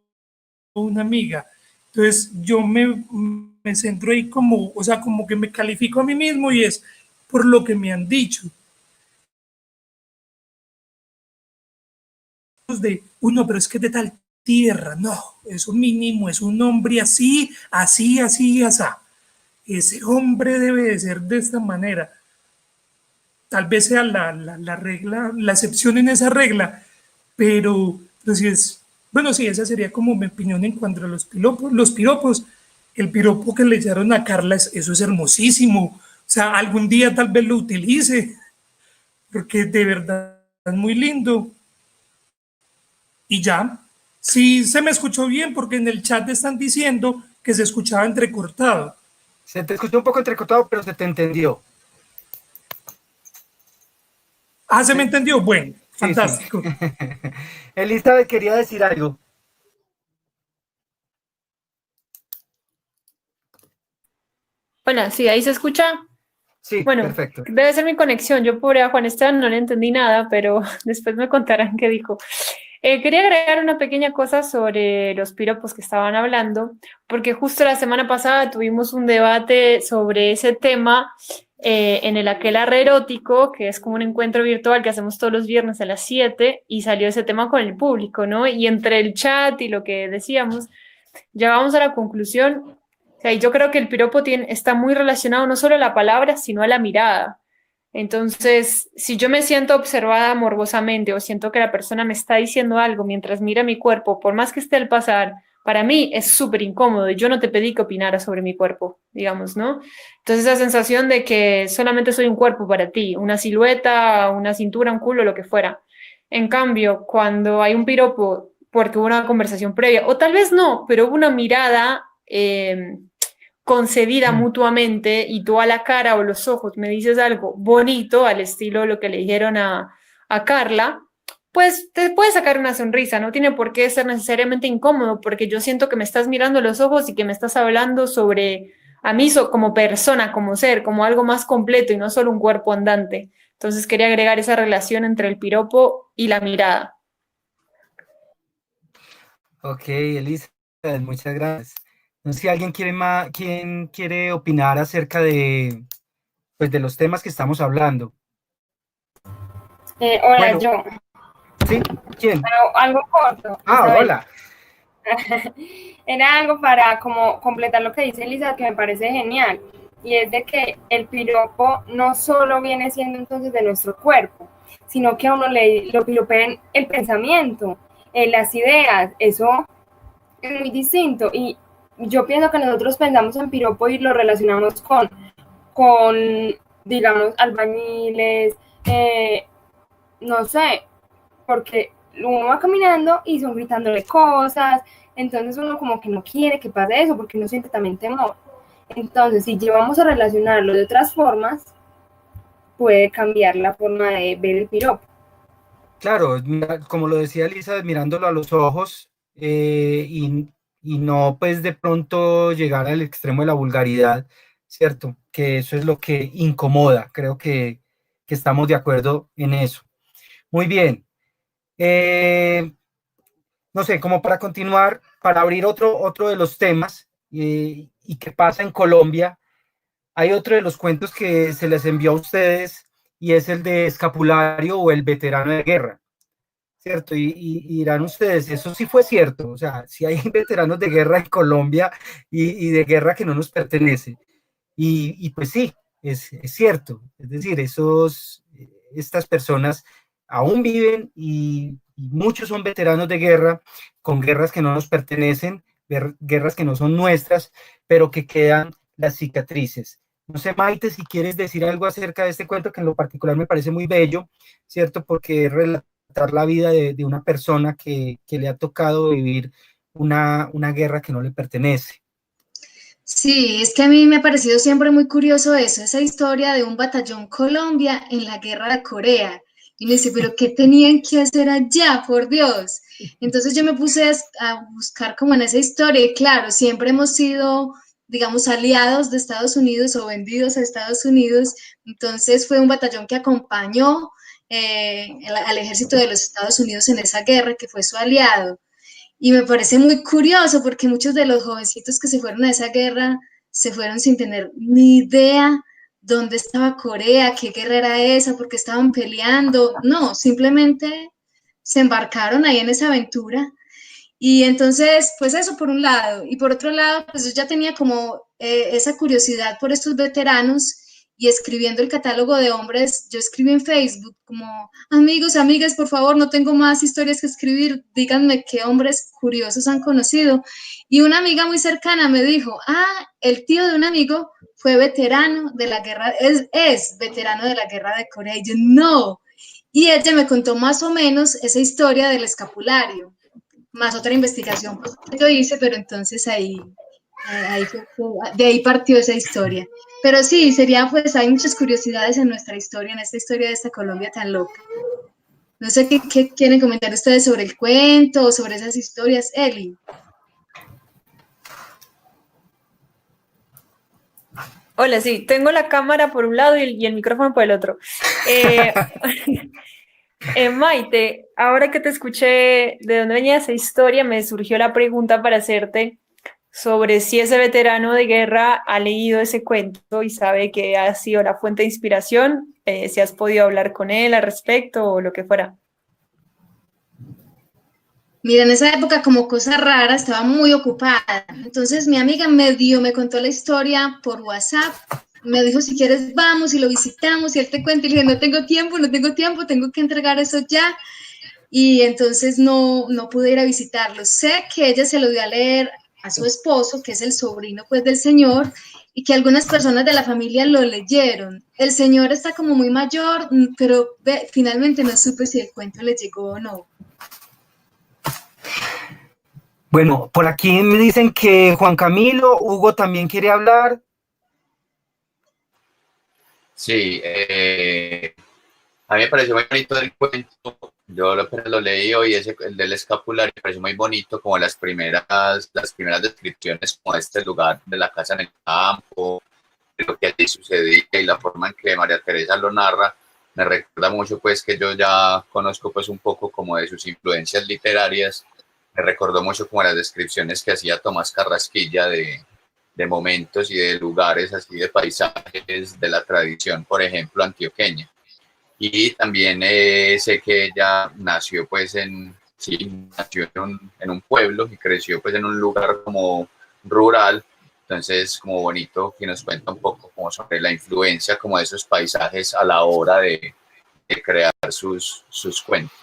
una amiga. Entonces yo me centro ahí como, o sea, como que me califico a mí mismo y es por lo que me han dicho. De, uno, pero es que de tal tierra, no, eso mínimo, es un hombre así, así, así, así. Ese hombre debe de ser de esta manera. Tal vez sea la regla, la excepción en esa regla, pero si es, bueno, sí, esa sería como mi opinión en cuanto a los piropos. El piropo que le echaron a Carla, eso es hermosísimo. O sea, algún día tal vez lo utilice, porque de verdad es muy lindo. Y ya, sí se me escuchó bien, porque en el chat están diciendo que se escuchaba entrecortado. Se te escuchó un poco entrecortado, pero se te entendió. Ah, ¿se me entendió? Bueno, Sí, fantástico. sí. Elizabeth quería decir algo. Hola, sí, ahí se escucha. Sí, Bueno, perfecto. debe ser mi conexión. Yo, pobre a Juan Esteban, no le entendí nada, pero después me contarán qué dijo. Quería agregar una pequeña cosa sobre los piropos que estaban hablando, porque justo la semana pasada tuvimos un debate sobre ese tema en el aquelarre erótico, que es como un encuentro virtual que hacemos todos los viernes a las 7, y salió ese tema con el público, ¿no? Y entre el chat y lo que decíamos, llegamos a la conclusión, o sea, y yo creo que el piropo está muy relacionado no solo a la palabra, sino a la mirada. Entonces, si yo me siento observada morbosamente o siento que la persona me está diciendo algo mientras mira mi cuerpo, por más que esté al pasar, para mí es súper incómodo. Yo no te pedí que opinaras sobre mi cuerpo, digamos, ¿no? Entonces, esa sensación de que solamente soy un cuerpo para ti, una silueta, una cintura, un culo, lo que fuera. En cambio, cuando hay un piropo porque hubo una conversación previa, o tal vez no, pero hubo una mirada concedida mutuamente y tú a la cara o los ojos me dices algo bonito al estilo de lo que le dijeron a Carla, pues te puede sacar una sonrisa, no tiene por qué ser necesariamente incómodo, porque yo siento que me estás mirando a los ojos y que me estás hablando sobre a mí como persona, como ser, como algo más completo y no solo un cuerpo andante. Entonces quería agregar esa relación entre el piropo y la mirada. Ok, Elizabeth, muchas gracias. No sé si alguien quién quiere opinar acerca pues, de los temas que estamos hablando. Hola, Bueno, yo. ¿sí? ¿Quién? Algo corto. Ah, Isabel. hola. Era algo para como completar lo que dice Elisa, que me parece genial. Y es de que el piropo no solo viene siendo entonces de nuestro cuerpo, sino que a uno lo piropean el pensamiento, las ideas. Eso es muy distinto. Y yo pienso que nosotros pensamos en piropo y lo relacionamos con digamos, albañiles, no sé, porque uno va caminando y son gritándole cosas, entonces uno como que no quiere que pase eso porque uno siente también temor. Entonces, si llevamos a relacionarlo de otras formas, puede cambiar la forma de ver el piropo. Claro, como lo decía Elizabeth, mirándolo a los ojos y no pues de pronto llegar al extremo de la vulgaridad, ¿cierto? Que eso es lo que incomoda, creo que estamos de acuerdo en eso. Muy bien. No sé, como para continuar, para abrir otro de los temas y qué pasa en Colombia, hay otro de los cuentos que se les envió a ustedes y es el de Escapulario o el veterano de guerra, ¿cierto? Y dirán ustedes, eso sí fue cierto, o sea, sí hay veteranos de guerra en Colombia y de guerra que no nos pertenece. Y pues sí, es cierto, es decir, estas personas aún viven y muchos son veteranos de guerra, con guerras que no nos pertenecen, guerras que no son nuestras, pero que quedan las cicatrices. No sé, Maite, si quieres decir algo acerca de este cuento, que en lo particular me parece muy bello, ¿cierto? Porque es relatar la vida de una persona que le ha tocado vivir una guerra que no le pertenece. Sí, es que a mí me ha parecido siempre muy curioso eso, esa historia de un batallón Colombia en la guerra de Corea. Y me dice, pero ¿qué tenían que hacer allá, por Dios? Entonces yo me puse a buscar como en esa historia y claro, siempre hemos sido, digamos, aliados de Estados Unidos o vendidos a Estados Unidos. Entonces fue un batallón que acompañó al ejército de los Estados Unidos en esa guerra, que fue su aliado. Y me parece muy curioso porque muchos de los jovencitos que se fueron a esa guerra se fueron sin tener ni idea dónde estaba Corea, qué guerra era esa, por qué estaban peleando. No, simplemente se embarcaron ahí en esa aventura. Y entonces, pues eso por un lado. Y por otro lado, pues yo ya tenía como esa curiosidad por estos veteranos y escribiendo el catálogo de hombres, yo escribí en Facebook como, amigos, amigas, por favor, no tengo más historias que escribir, díganme qué hombres curiosos han conocido. Y una amiga muy cercana me dijo, el tío de un amigo fue veterano de la guerra, es veterano de la guerra de Corea. Y yo, no. Y ella me contó más o menos esa historia del escapulario, más otra investigación pues, que yo hice, pero entonces de ahí partió esa historia. Pero sí, sería pues, hay muchas curiosidades en nuestra historia, en esta historia de esta Colombia tan loca. No sé qué quieren comentar ustedes sobre el cuento o sobre esas historias, Eli. Hola, sí, tengo la cámara por un lado y el micrófono por el otro. Maite, ahora que te escuché de dónde venía esa historia, me surgió la pregunta para hacerte sobre si ese veterano de guerra ha leído ese cuento y sabe que ha sido la fuente de inspiración, si has podido hablar con él al respecto o lo que fuera. Mira, en esa época como cosa rara, estaba muy ocupada. Entonces mi amiga me contó la historia por WhatsApp. Me dijo, si quieres vamos y lo visitamos y él te cuenta. Y le dije, no tengo tiempo, tengo que entregar eso ya. Y entonces no pude ir a visitarlo. Sé que ella se lo dio a leer a su esposo, que es el sobrino pues del señor, y que algunas personas de la familia lo leyeron. El señor está como muy mayor, pero finalmente no supe si el cuento le llegó o no. Bueno, por aquí me dicen que Juan Camilo, Hugo también quiere hablar. Sí, a mí me pareció muy bonito el cuento. Yo lo leí hoy, el del escapulario, me pareció muy bonito, como las primeras descripciones, como este lugar de la casa en el campo, de lo que allí sucedía y la forma en que María Teresa lo narra, me recuerda mucho pues que yo ya conozco pues un poco como de sus influencias literarias. Me recordó mucho como las descripciones que hacía Tomás Carrasquilla de momentos y de lugares así, de paisajes de la tradición, por ejemplo, antioqueña. Y también sé que ella nació pues nació en un pueblo y creció pues en un lugar como rural. Entonces, como bonito que nos cuenta un poco como sobre la influencia como de esos paisajes a la hora de crear sus cuentos.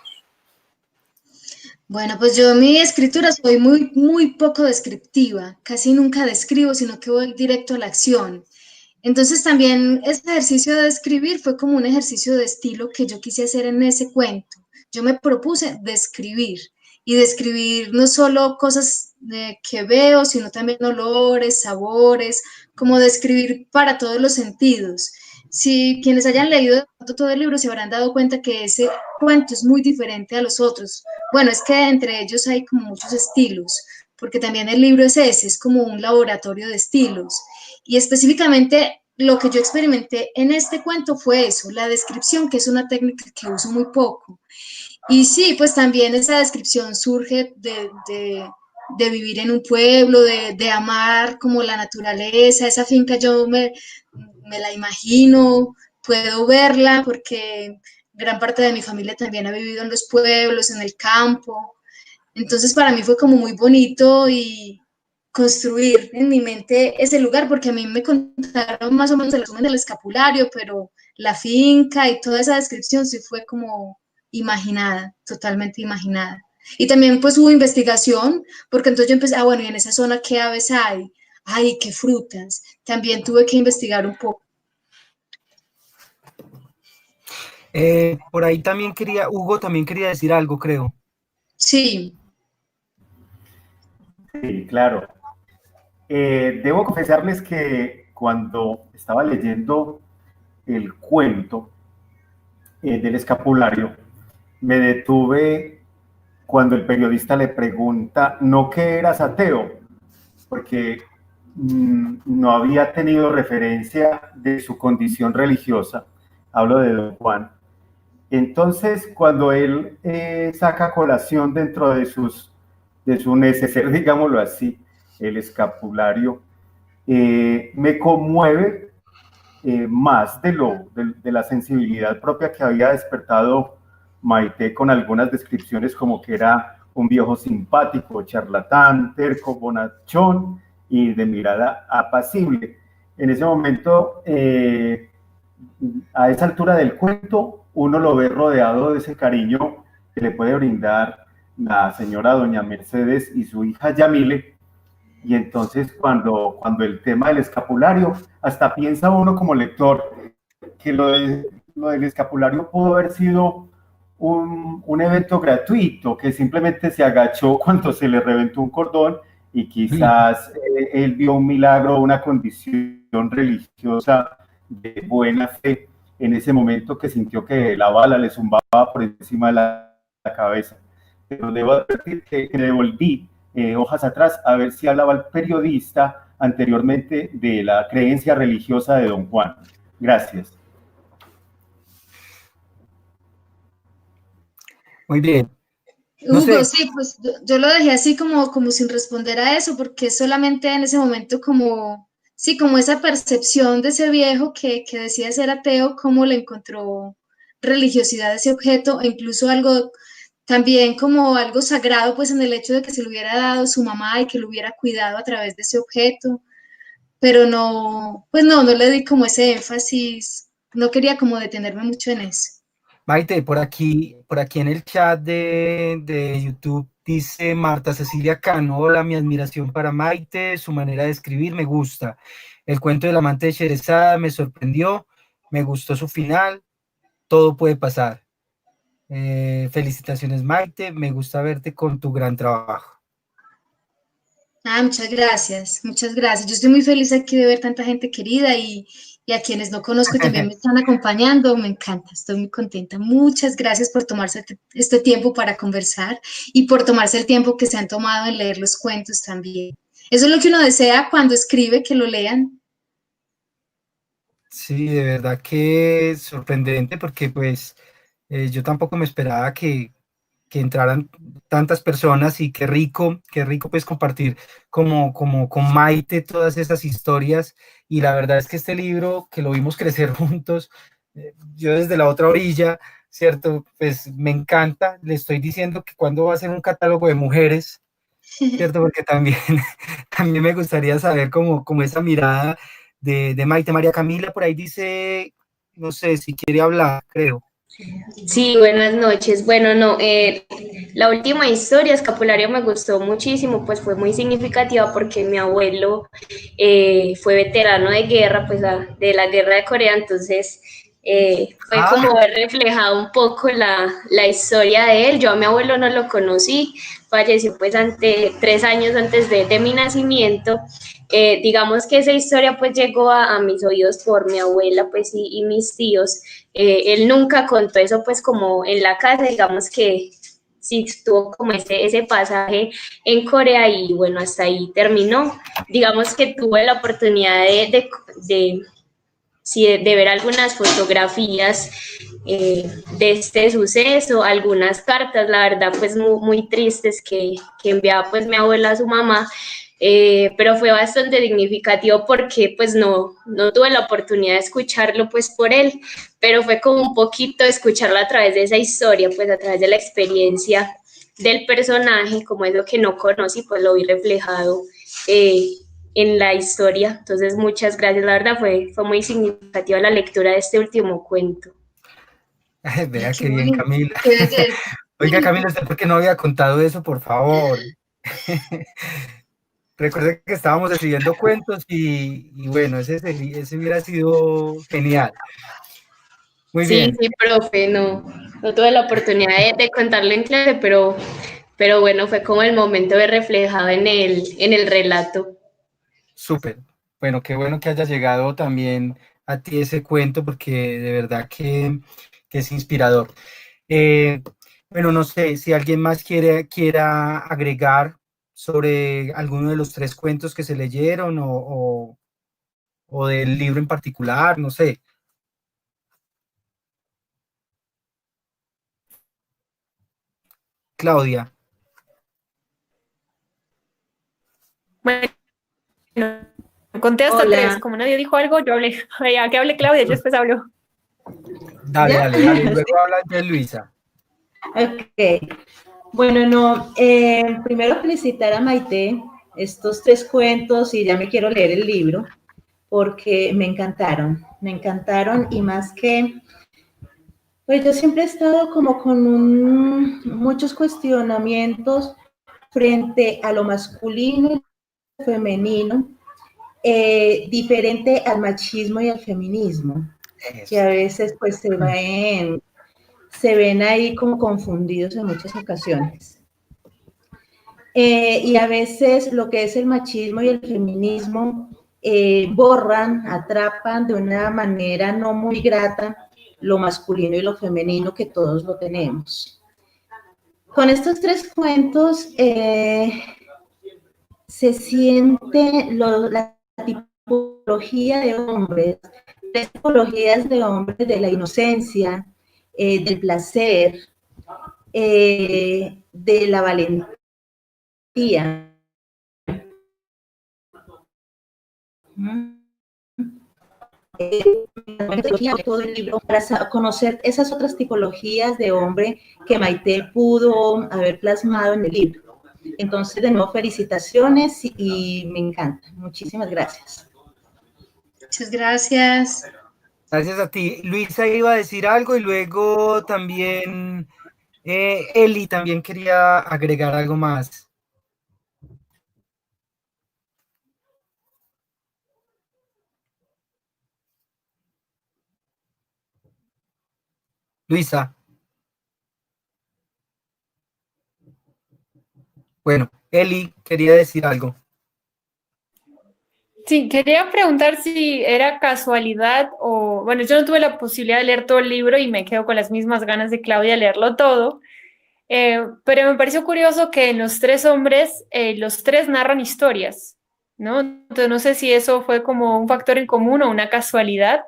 Bueno, pues yo en mi escritura soy muy poco descriptiva, casi nunca describo, sino que voy directo a la acción. Entonces también este ejercicio de escribir fue como un ejercicio de estilo que yo quise hacer en ese cuento. Yo me propuse describir y describir no solo cosas que veo, sino también olores, sabores, como describir para todos los sentidos. Si quienes hayan leído todo el libro se habrán dado cuenta que ese cuento es muy diferente a los otros. Bueno, es que entre ellos hay como muchos estilos, porque también el libro es ese, es como un laboratorio de estilos. Y específicamente lo que yo experimenté en este cuento fue eso, la descripción, que es una técnica que uso muy poco. Y sí, pues también esa descripción surge de de vivir en un pueblo, de amar como la naturaleza. Esa finca yo me la imagino, puedo verla porque gran parte de mi familia también ha vivido en los pueblos, en el campo. Entonces para mí fue como muy bonito y construir en mi mente ese lugar, porque a mí me contaron más o menos el resumen del escapulario, pero la finca y toda esa descripción sí fue como imaginada, totalmente imaginada. Y también pues hubo investigación, porque entonces yo empecé, bueno, y en esa zona qué aves hay, ay, qué frutas. También tuve que investigar un poco. Por ahí también Hugo también quería decir algo, creo. Sí. Sí, claro. Debo confesarles que cuando estaba leyendo el cuento del escapulario, me detuve cuando el periodista le pregunta, ¿no que eras ateo? Porque no había tenido referencia de su condición religiosa. Hablo de Don Juan. Entonces, cuando él saca a colación dentro de su neceser, digámoslo así, el escapulario, me conmueve más de la sensibilidad propia que había despertado Maite con algunas descripciones como que era un viejo simpático, charlatán, terco, bonachón y de mirada apacible. En ese momento, a esa altura del cuento, uno lo ve rodeado de ese cariño que le puede brindar la señora doña Mercedes y su hija Yamile. Y entonces cuando el tema del escapulario, hasta piensa uno como lector que lo del escapulario pudo haber sido un evento gratuito, que simplemente se agachó cuando se le reventó un cordón y quizás él vio un milagro, una condición religiosa de buena fe en ese momento que sintió que la bala le zumbaba por encima de la cabeza. Pero debo advertir que devolví hojas atrás a ver si hablaba el periodista anteriormente de la creencia religiosa de Don Juan. Gracias. Muy bien. No Hugo, sé. Sí, pues yo lo dejé así como sin responder a eso, porque solamente en ese momento como, sí, como esa percepción de ese viejo que decía ser ateo, cómo le encontró religiosidad a ese objeto, e incluso algo también como algo sagrado, pues en el hecho de que se lo hubiera dado su mamá y que lo hubiera cuidado a través de ese objeto, pero no, pues no le di como ese énfasis, no quería como detenerme mucho en eso. Maite, por aquí en el chat de YouTube dice Marta Cecilia Cano, hola, mi admiración para Maite, su manera de escribir me gusta. El cuento del amante de Sherezada me sorprendió, me gustó su final, todo puede pasar. Felicitaciones, Maite, me gusta verte con tu gran trabajo. Muchas gracias, muchas gracias. Yo estoy muy feliz aquí de ver tanta gente querida y a quienes no conozco también me están acompañando, me encanta, estoy muy contenta. Muchas gracias por tomarse este tiempo para conversar y por tomarse el tiempo que se han tomado en leer los cuentos también. Eso es lo que uno desea cuando escribe, que lo lean. Sí, de verdad que es sorprendente porque pues yo tampoco me esperaba que entraran tantas personas y qué rico pues compartir como con Maite todas esas historias y la verdad es que este libro que lo vimos crecer juntos, yo desde la otra orilla, ¿cierto? Pues me encanta, le estoy diciendo que cuando va a ser un catálogo de mujeres, ¿cierto? Porque también me gustaría saber como esa mirada de Maite. María Camila por ahí dice, no sé si quiere hablar, creo. Sí, buenas noches. Bueno, no, la última historia, Escapulario, me gustó muchísimo, pues fue muy significativa porque mi abuelo fue veterano de guerra, pues de la guerra de Corea, entonces fue como ver reflejado un poco la historia de él. Yo a mi abuelo no lo conocí, falleció pues 3 años antes de mi nacimiento. Digamos que esa historia pues llegó a mis oídos por mi abuela pues y mis tíos. Él nunca contó eso pues como en la casa, digamos que sí tuvo como ese pasaje en Corea y bueno, hasta ahí terminó. Digamos que tuve la oportunidad sí, de ver algunas fotografías de este suceso, algunas cartas, la verdad, pues muy tristes que enviaba pues mi abuela a su mamá, pero fue bastante significativo porque pues no tuve la oportunidad de escucharlo pues por él, pero fue como un poquito escucharlo a través de esa historia, pues a través de la experiencia del personaje, como es lo que no conocí, pues lo vi reflejado en la historia. Entonces, muchas gracias, la verdad fue muy significativa la lectura de este último cuento. Vea Qué qué bien, bonito, Camila. qué belleza. Oiga, Camila, ¿usted por qué no había contado eso, por favor? Recuerde que estábamos escribiendo cuentos y bueno, ese hubiera sido genial. Muy Sí, bien. sí, profe, no tuve la oportunidad de contarlo en clase, pero bueno, fue como el momento de reflejado en el relato. Súper. Bueno, qué bueno que haya llegado también a ti ese cuento porque de verdad que es inspirador. Bueno, no sé si alguien más quiera agregar sobre alguno de los tres cuentos que se leyeron o del libro en particular, no sé. Claudia. Bueno, conté hasta tres. Hola. Como nadie dijo algo, yo hablé. Ya que hable Claudia, yo después hablo. Dale, ¿Ya? dale, dale. Luego habla de Luisa. Ok. Bueno, no, primero felicitar a Maite estos tres cuentos y ya me quiero leer el libro porque me encantaron y más que, pues yo siempre he estado como con muchos cuestionamientos frente a lo masculino y lo femenino, diferente al machismo y al feminismo, que a veces pues se ven ahí como confundidos en muchas ocasiones. Y a veces lo que es el machismo y el feminismo borran, atrapan de una manera no muy grata lo masculino y lo femenino que todos lo tenemos. Con estos tres cuentos se siente la tipología de hombres, tres tipologías de hombres de la inocencia, del placer, de la valentía. Todo el libro para conocer esas otras tipologías de hombre que Maite pudo haber plasmado en el libro. Entonces, de nuevo, felicitaciones y me encanta. Muchísimas gracias. Muchas gracias. Gracias a ti. Luisa iba a decir algo y luego también Eli también quería agregar algo más. Luisa. Bueno, Eli quería decir algo. Sí, quería preguntar si era casualidad o, bueno, yo no tuve la posibilidad de leer todo el libro y me quedo con las mismas ganas de Claudia leerlo todo, pero me pareció curioso que en los tres hombres, los tres narran historias, ¿no? Entonces no sé si eso fue como un factor en común o una casualidad,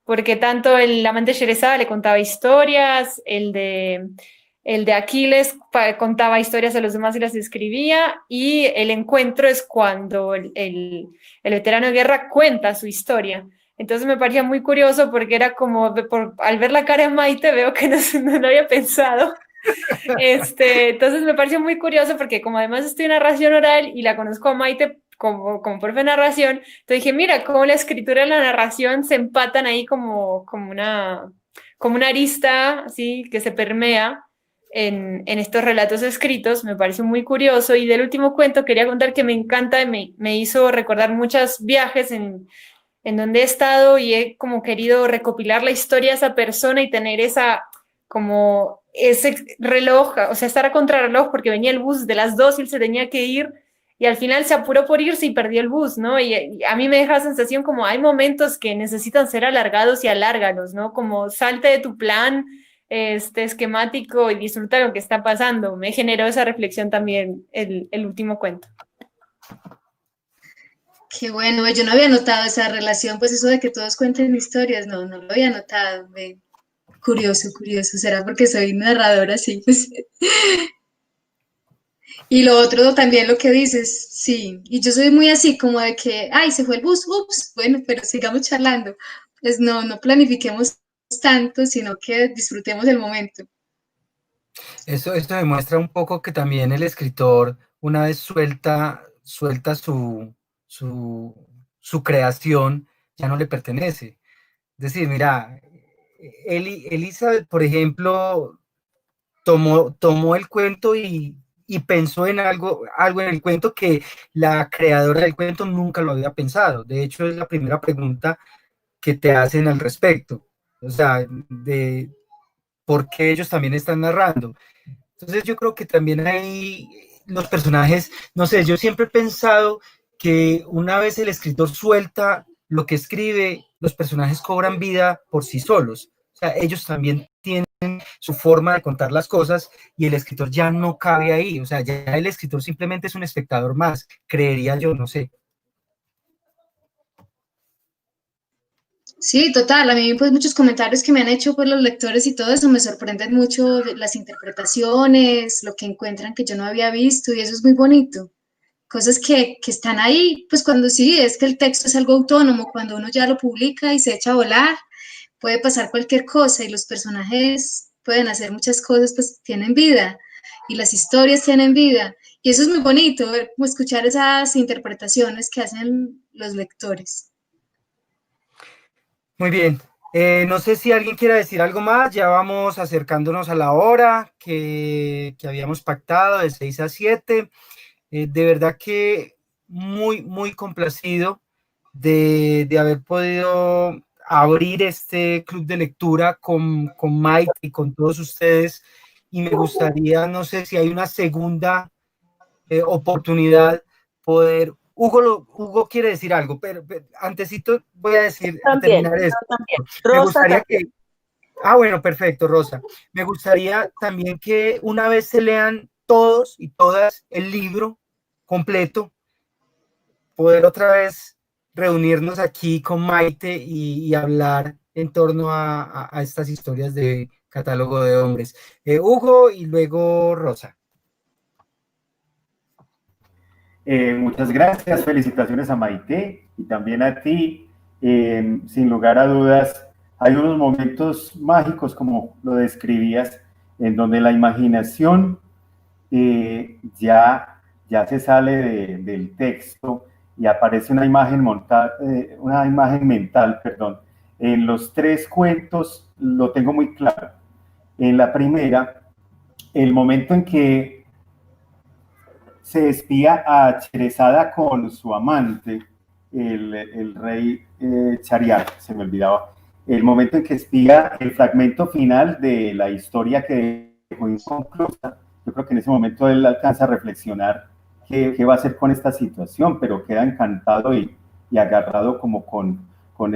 porque tanto el amante Sherezada le contaba historias, el de Aquiles contaba historias a los demás y las escribía, y el encuentro es cuando el veterano de guerra cuenta su historia. Entonces me parecía muy curioso porque era como, al ver la cara de Maite veo que no lo había pensado. Entonces me pareció muy curioso porque como además estoy en narración oral y la conozco a Maite como profe de narración, entonces dije, mira, cómo la escritura y la narración se empatan ahí como una arista así que se permea en estos relatos escritos. Me pareció muy curioso. Y del último cuento quería contar que me encanta, me hizo recordar muchos viajes en donde he estado y he como querido recopilar la historia de esa persona y tener como ese reloj, o sea, estar a contrarreloj porque venía el bus de las 2 y él se tenía que ir y al final se apuró por irse y perdió el bus, ¿no? Y a mí me deja la sensación como hay momentos que necesitan ser alargados y alárgalos, ¿no? Como salte de tu plan esquemático y disfruta lo que está pasando. Me generó esa reflexión también el último cuento. Qué bueno, yo no había notado esa relación, pues eso de que todos cuenten historias, no lo había notado. Curioso, será porque soy narradora, sí. Pues. Y lo otro también lo que dices, sí, y yo soy muy así como de que, ay, se fue el bus, ups, bueno, pero sigamos charlando. Pues no planifiquemos tanto, sino que disfrutemos el momento. Esto demuestra un poco que también el escritor, una vez suelta su creación, ya no le pertenece. Es decir, mira, Elizabeth, por ejemplo, tomó el cuento y pensó en algo en el cuento que la creadora del cuento nunca lo había pensado. De hecho, es la primera pregunta que te hacen al respecto. O sea, de por qué ellos también están narrando. Entonces yo creo que también hay los personajes, no sé, yo siempre he pensado que una vez el escritor suelta lo que escribe, los personajes cobran vida por sí solos. O sea, ellos también tienen su forma de contar las cosas y el escritor ya no cabe ahí. O sea, ya el escritor simplemente es un espectador más, creería yo, no sé. Sí, total. A mí, pues, muchos comentarios que me han hecho, pues, los lectores y todo eso me sorprenden mucho de las interpretaciones, lo que encuentran que yo no había visto, y eso es muy bonito. Cosas que están ahí, pues, cuando sí, es que el texto es algo autónomo, cuando uno ya lo publica y se echa a volar, puede pasar cualquier cosa y los personajes pueden hacer muchas cosas, pues, tienen vida y las historias tienen vida. Y eso es muy bonito, ver, como escuchar esas interpretaciones que hacen los lectores. Muy bien. No sé si alguien quiera decir algo más, ya vamos acercándonos a la hora que habíamos pactado de 6 a 7. De verdad que muy complacido de haber podido abrir este club de lectura con Mike y con todos ustedes. Y me gustaría, no sé si hay una segunda oportunidad, poder... Hugo quiere decir algo, pero antesito voy a decir, a terminar esto. Me gustaría que... Ah, bueno, perfecto, Rosa. Me gustaría también que una vez se lean todos y todas el libro completo, poder otra vez reunirnos aquí con Maite y hablar en torno a estas historias de Catálogo de Hombres. Hugo y luego Rosa. Muchas gracias, felicitaciones a Maite y también a ti. Sin lugar a dudas, hay unos momentos mágicos, como lo describías, en donde la imaginación ya se sale del texto y aparece una imagen mental, perdón. En los tres cuentos lo tengo muy claro. En la primera, el momento en que se espía a Cherezada con su amante, el rey Chariar, se me olvidaba, el momento en que espía el fragmento final de la historia que dejó inconclusa. Yo creo que en ese momento él alcanza a reflexionar qué va a hacer con esta situación, pero queda encantado y agarrado como con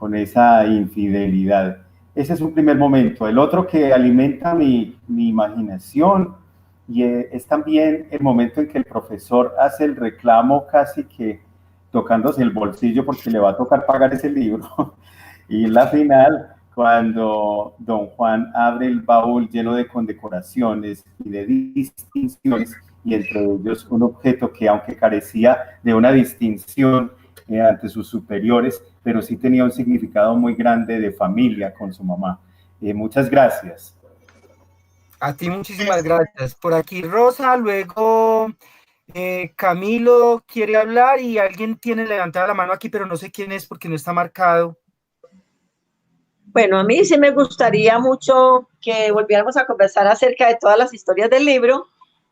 esa infidelidad. Ese es un primer momento. El otro que alimenta mi imaginación, y es también el momento en que el profesor hace el reclamo casi que tocándose el bolsillo porque le va a tocar pagar ese libro. Y la final, cuando don Juan abre el baúl lleno de condecoraciones y de distinciones, y entre ellos un objeto que, aunque carecía de una distinción ante sus superiores, pero sí tenía un significado muy grande de familia con su mamá. Muchas gracias. A ti muchísimas gracias. Por aquí Rosa, luego Camilo quiere hablar y alguien tiene levantada la mano aquí, pero no sé quién es porque no está marcado. Bueno, a mí sí me gustaría mucho que volviéramos a conversar acerca de todas las historias del libro,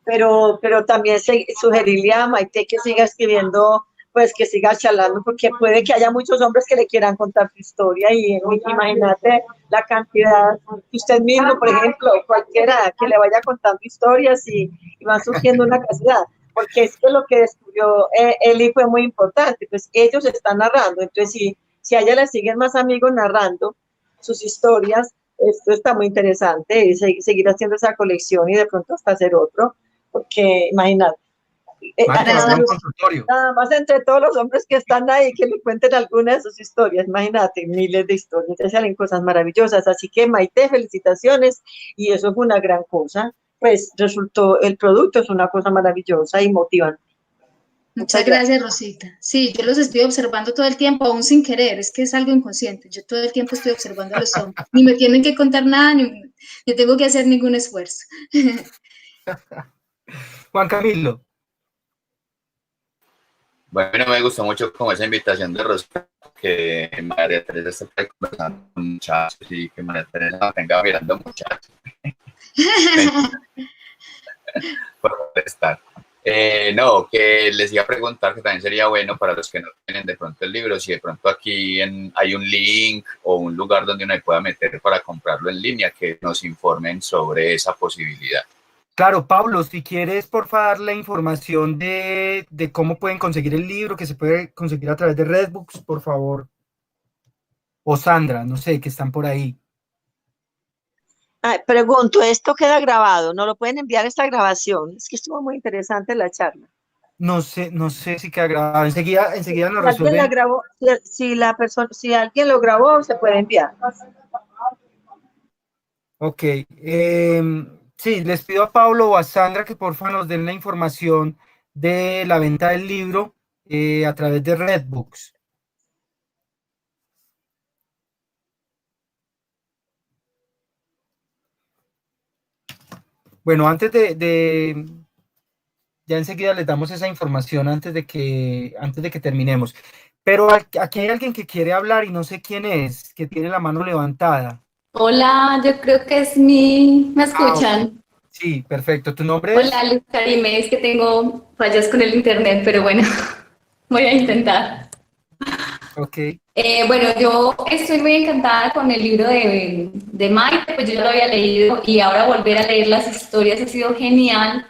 pero también sugerirle a Maite que siga escribiendo, pues que siga charlando, porque puede que haya muchos hombres que le quieran contar su historia y imagínate la cantidad, usted mismo, por ejemplo, cualquiera que le vaya contando historias y van surgiendo una cantidad, porque es que lo que descubrió Eli fue muy importante, pues ellos están narrando, entonces si a ella le siguen más amigos narrando sus historias, esto está muy interesante, seguir haciendo esa colección y de pronto hasta hacer otro, porque imagínate, Maite, va a haber un consultorio. Nada más entre todos los hombres que están ahí, que me cuenten alguna de sus historias. Imagínate, miles de historias, te salen cosas maravillosas. Así que, Maite, felicitaciones. Y eso es una gran cosa. Pues resultó, el producto es una cosa maravillosa y motivante. Muchas gracias, Rosita. Sí, yo los estoy observando todo el tiempo, aún sin querer, es que es algo inconsciente. Yo todo el tiempo estoy observando a los hombres. Ni me tienen que contar nada, ni tengo que hacer ningún esfuerzo. Juan Camilo. Bueno, me gustó mucho como esa invitación de Rosita, que María Teresa está conversando con muchachos y que María Teresa no tenga mirando muchachos. Por molestar. No, que les iba a preguntar que también sería bueno para los que no tienen de pronto el libro, si de pronto aquí hay un link o un lugar donde uno pueda meter para comprarlo en línea, que nos informen sobre esa posibilidad. Claro, Pablo, si quieres, porfa, dar la información de cómo pueden conseguir el libro, que se puede conseguir a través de Redbooks, por favor. O Sandra, no sé, que están por ahí. Pregunto, ¿esto queda grabado? ¿No lo pueden enviar esta grabación? Es que estuvo muy interesante la charla. No sé si queda grabado. Enseguida nos resuelven. La grabó, si alguien lo grabó, se puede enviar. Ok. Sí, les pido a Pablo o a Sandra que porfa nos den la información de la venta del libro a través de Redbooks. Bueno, antes ya enseguida les damos esa información antes de que terminemos. Pero aquí hay alguien que quiere hablar y no sé quién es, que tiene la mano levantada. Hola, yo creo que es mi... ¿Me escuchan? Sí, perfecto. ¿Tu nombre es? Hola, Luz Karime, es que tengo fallas con el internet, pero bueno, voy a intentar. Ok. Bueno, yo estoy muy encantada con el libro de Maite, pues yo ya lo había leído y ahora volver a leer las historias ha sido genial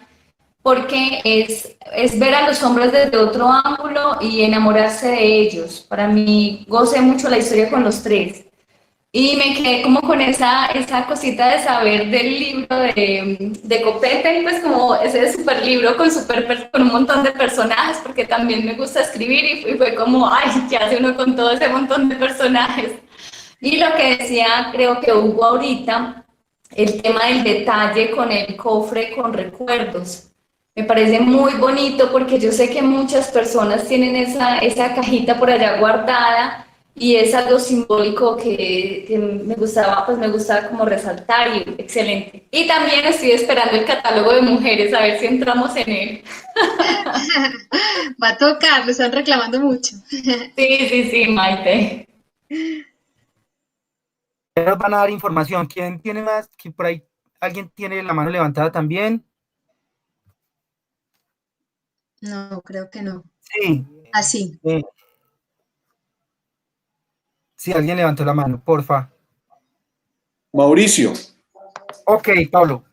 porque es ver a los hombres desde otro ángulo y enamorarse de ellos. Para mí, gocé mucho la historia con los tres. Y me quedé como con esa cosita de saber del libro de Copete, pues como ese super libro con un montón de personajes, porque también me gusta escribir y fue como, ay, ¿qué hace uno con todo ese montón de personajes? Y lo que decía, creo que Hugo ahorita, el tema del detalle con el cofre con recuerdos. Me parece muy bonito porque yo sé que muchas personas tienen esa cajita por allá guardada y es algo simbólico que me gustaba como resaltar y excelente. Y también estoy esperando el catálogo de mujeres, a ver si entramos en él. Va a tocar, lo están reclamando mucho. Sí, Maite. Nos van a dar información. ¿Quién tiene más? ¿Quién por ahí? ¿Alguien tiene la mano levantada también? No, creo que no. Sí. Así. Sí, alguien levantó la mano, porfa. Mauricio. Ok, Pablo.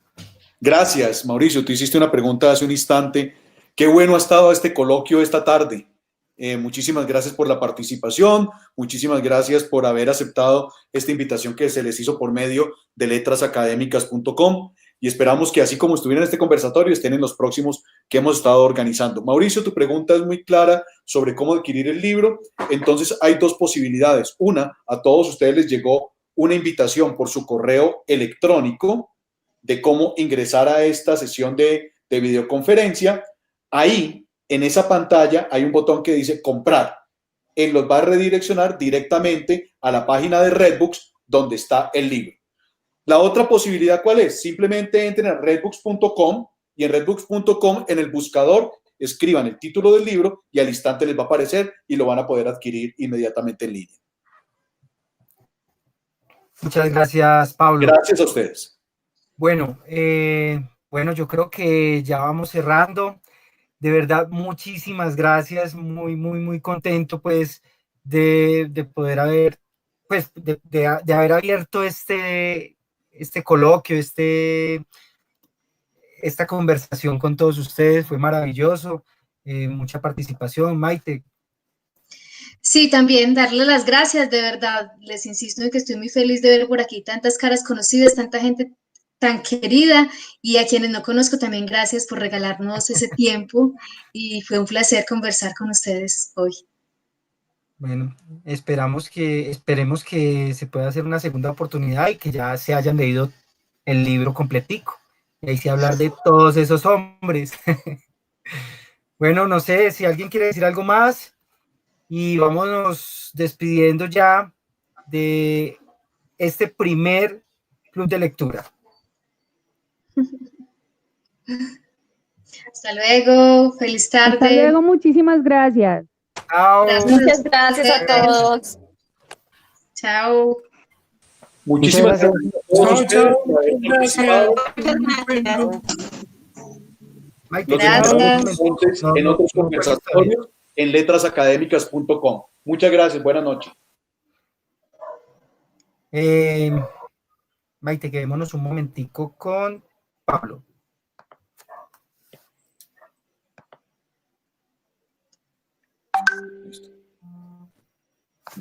Gracias, Mauricio. Tú hiciste una pregunta hace un instante. Qué bueno ha estado este coloquio esta tarde. Muchísimas gracias por la participación. Muchísimas gracias por haber aceptado esta invitación que se les hizo por medio de letrasacadémicas.com y esperamos que así como estuvieron en este conversatorio estén en los próximos que hemos estado organizando. Mauricio, tu pregunta es muy clara sobre cómo adquirir el libro. Entonces hay dos posibilidades. Una, a todos ustedes les llegó una invitación por su correo electrónico de cómo ingresar a esta sesión de videoconferencia. Ahí, en esa pantalla, hay un botón que dice comprar. Él los va a redireccionar directamente a la página de Redbooks donde está el libro. La otra posibilidad, ¿cuál es? Simplemente entren a redbooks.com y en redbooks.com en el buscador escriban el título del libro y al instante les va a aparecer y lo van a poder adquirir inmediatamente en línea. Muchas gracias, Pablo. Gracias a ustedes. Bueno, yo creo que ya vamos cerrando. De verdad, muchísimas gracias. Muy contento, pues, de poder haber, pues, de haber abierto este coloquio, esta conversación con todos ustedes. Fue maravilloso. Mucha participación. Maite. Sí, también darle las gracias, de verdad. Les insisto en que estoy muy feliz de ver por aquí tantas caras conocidas, tanta gente tan querida, y a quienes no conozco también gracias por regalarnos ese tiempo y fue un placer conversar con ustedes hoy. Bueno, esperemos que se pueda hacer una segunda oportunidad y que ya se hayan leído el libro completico. Y ahí sí hablar de todos esos hombres. Bueno, no sé si alguien quiere decir algo más y vámonos despidiendo ya de este primer club de lectura. Hasta luego, feliz tarde. Hasta luego, muchísimas gracias. Chao. Muchas gracias a todos. Chao. Muchísimas gracias a todos ustedes por haber participado. Mike, Nos encontramos entonces en otros conversatorios en letrasacadémicas.com. Muchas gracias, buenas noches. Maite, quedémonos un momentico con Pablo.